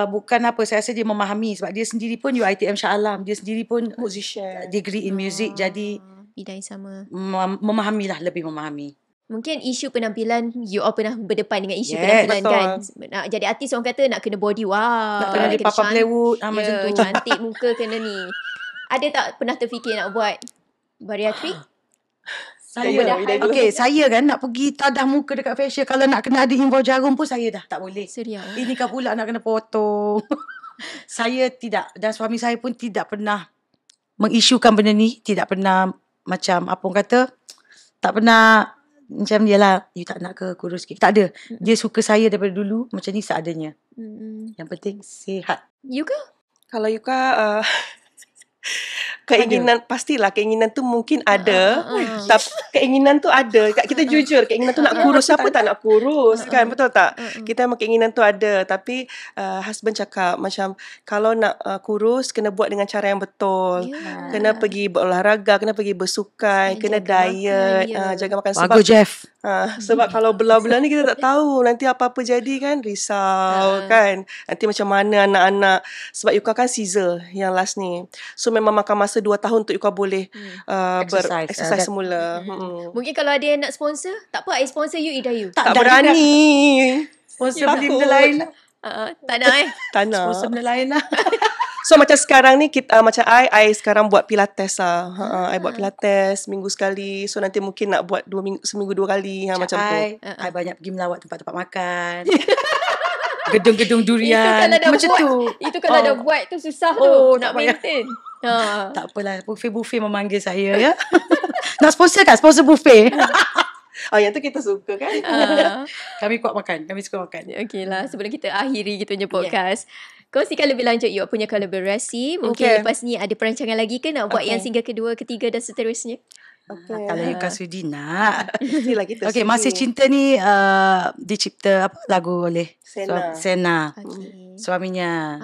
bukan apa, saya rasa dia memahami. Sebab dia sendiri pun UiTM Shah Alam. Dia sendiri pun Musician. degree in music. Jadi bidang yang sama. memahamilah, lebih memahami. Mungkin isu penampilan, you all pernah berdepan dengan isu Yes, penampilan betul. kan. Nak jadi artis orang kata nak kena body, wah. Nak kena dia Papa Playwood, macam tu. Cantik muka kena ni. Ada tak pernah terfikir nak buat bariatrik? Saya kan nak pergi tadah muka dekat facial. Kalau nak kena ada involve jarum pun saya dah tak boleh. Serius. Ini kan pula nak kena potong. Saya tidak. Dan suami saya pun tidak pernah mengisukan benda ni. Tidak pernah macam apa orang kata. Tak pernah macam dia lah. You tak nak ke kurus sikit. Tak ada. Dia suka saya daripada dulu. Macam ni seadanya. Yang penting sihat. You ke? Kalau Yuka keinginan, pastilah keinginan tu mungkin ada. Tapi keinginan tu ada. Kita jujur, keinginan tu nak kurus. Siapa tak nak kurus kan? Betul tak? Kita memang keinginan tu ada. Tapi husband cakap macam kalau nak kurus kena buat dengan cara yang betul. Kena pergi berolahraga, kena pergi bersukan, kena diet, jaga makan. Bagus Jeff. Sebab kalau belah-belah ni kita tak tahu nanti apa-apa jadi kan, risau kan. Nanti macam mana anak-anak. Sebab Yuka kan Caesar yang last ni. So memang makan masa 2 tahun untuk Yuka boleh exercise semula. Mungkin kalau ada yang nak sponsor, tak apa, I sponsor you, Ida you. Tak berani. Sponsor beli benda lain lah. Tak nak Tak nak. Sponsor benda lain lah. So macam sekarang ni kita macam I sekarang buat pilates lah. I buat pilates minggu sekali. So nanti mungkin nak buat seminggu 2 kali macam tu. I banyak pergi melawat tempat-tempat makan. Gedung-gedung durian. Macam tu. Itu kalau dah buat tu susah tu nak maintain. Tak apalah, buffet memanggil saya ya. Nak sponsor kan? Sponsor buffet. Yang tu kita suka kan. Kami kuat makan. Kami suka makan. Okey lah, sebelum kita akhiri kita punya podcast, kongsikan lebih lanjut you punya kolaborasi. Mungkin lepas ni ada perancangan lagi ke nak buat yang single kedua, ketiga dan seterusnya? Kalau Yuka sudi nak. Mestilah kita Okey, Masih Cinta ni dicipta lagu oleh Sena. Suaminya.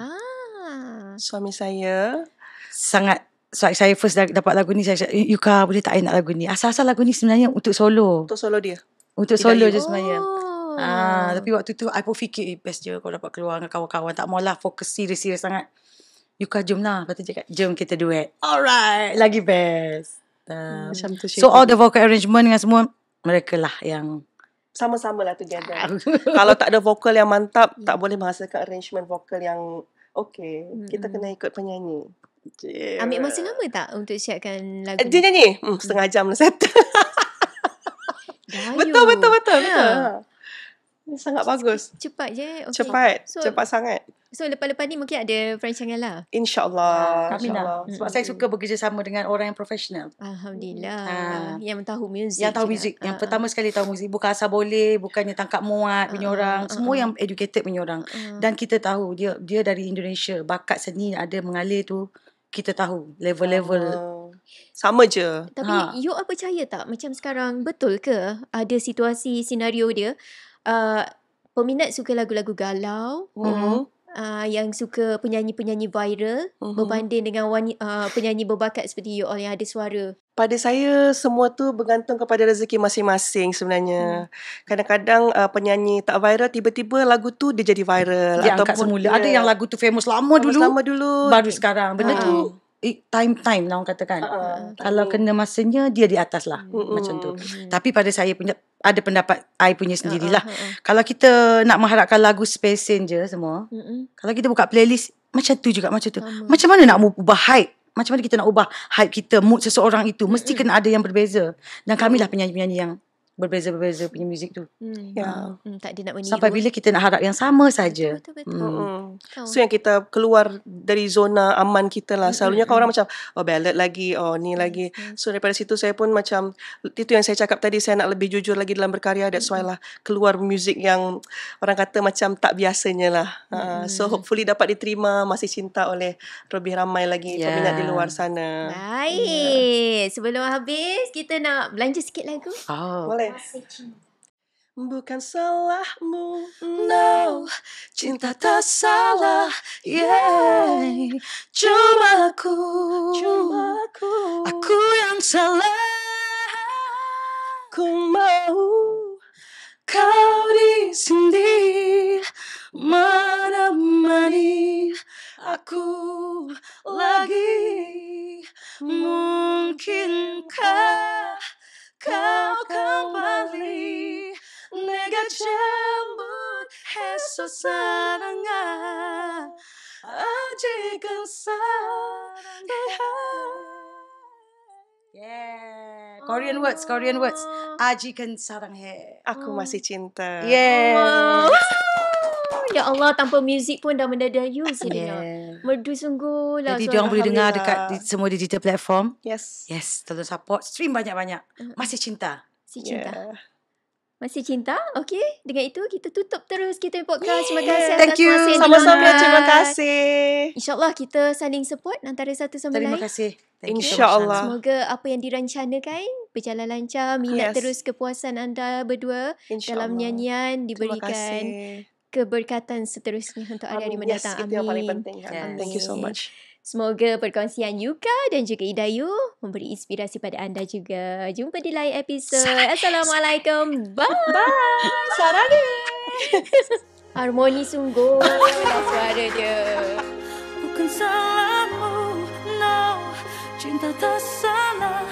Suami saya sangat. Saya first dapat lagu ni, saya cakap, Yuka boleh tak I nak lagu ni? Asal-asal lagu ni sebenarnya untuk solo. Untuk solo dia. Untuk solo je sebenarnya. Tapi waktu tu I pun fikir best je kalau dapat keluar dengan kawan-kawan. Tak maulah fokus serius-serius sangat. Yuka jom lah. Lepas tu cakap jom kita duet. Alright. Lagi best. Macam tu. So all the vocal arrangement dengan semua mereka lah yang sama-sama lah together. Kalau tak ada vokal yang mantap, tak boleh menghasilkan arrangement vokal yang okay. Kita kena ikut penyanyi. Ambil masa lama tak untuk siapkan lagu dia nyanyi? Setengah jam lah settle. Betul. Sangat bagus. Cepat je. Okay. Cepat sangat. So lepas-lepas ni mungkin ada perancangan lah. InsyaAllah. Kami nak. Sebab saya suka bekerjasama dengan orang yang profesional. Alhamdulillah. Yang tahu muzik. Yang tahu muzik. Yang pertama sekali tahu muzik. Bukan asal boleh. Bukannya tangkap muat punya orang. Semua yang educated punya orang. Dan kita tahu dia dari Indonesia. Bakat seni ada mengalir tu. Kita tahu level-level. Sama je. Tapi you percaya tak macam sekarang betul ke ada situasi senario dia peminat suka lagu-lagu galau, yang suka penyanyi-penyanyi viral berbanding dengan penyanyi berbakat seperti you all yang ada suara. Pada saya semua tu bergantung kepada rezeki masing-masing sebenarnya. Kadang-kadang penyanyi tak viral, tiba-tiba lagu tu dia jadi viral. Dia angkat semula. Ada yang lagu tu famous lama dulu. Baru sekarang. Benda tu time lah orang katakan. Kalau kena masanya dia di atas lah. Macam tu. Tapi pada saya punya ada pendapat I punya sendirilah. Kalau kita nak mengharapkan lagu spesen je semua. Kalau kita buka playlist macam tu juga macam tu. Macam mana nak ubah hype? Macam mana kita nak ubah hype kita, mood seseorang itu? Mesti kena ada yang berbeza. Dan kamilah penyanyi-penyanyi yang berbeza-berbeza punya muzik tu. Tak ada nak meniru. Sampai bila kita nak harap yang sama saja. Betul. So yang kita keluar dari zona aman kita lah. Selalunya kan orang macam ballad lagi, ni lagi. So daripada situ saya pun macam itu yang saya cakap tadi, saya nak lebih jujur lagi dalam berkarya. That's why lah keluar muzik yang orang kata macam tak biasanya lah. So hopefully dapat diterima Masih Cinta oleh lebih ramai lagi peminat di luar sana. Baik. Sebelum habis kita nak belanja sikit lagu. Boleh. Bukan salahmu, no. Cinta tak salah, Cuma aku yang salah. Ku mau kau di sini. rasa sarangan ajikan sarangan. Yeah. Korean words. Ajikan sarangan. Aku masih cinta. Yeah. Ya Allah, tanpa muzik pun dah mendayu Selina. Yeah. Merdu sungguh lah. Jadi suara. diorang boleh dengar Alhamdulillah. dekat semua digital platform. Yes. Yes, tolong support. Stream banyak-banyak. Masih cinta. Si cinta. Yeah. Masih cinta? Okey. Dengan itu, kita tutup terus kita punya podcast. Terima kasih atas Thank you. masa yang Sama-sama, diluangkan. terima kasih. InsyaAllah kita saling support antara satu sama Terima lain. kasih. Thank you so much, InsyaAllah. Semoga apa yang dirancanakan berjalan lancar. Minat Yes. terus kepuasan anda berdua InsyaAllah. dalam nyanyian Terima diberikan kasih. keberkatan seterusnya untuk hari-hari Amin. Yes, mendatang. itu yang paling Amin. penting. Yes. Thank you so much. Semoga perkongsian Yuka dan juga Idayu memberi inspirasi pada anda juga. Jumpa di lain episod. Assalamualaikum. Bye. Bye. Sarangnya. Harmoni sungguh lah suara dia. Bukan salahmu, no. Cinta tak salah,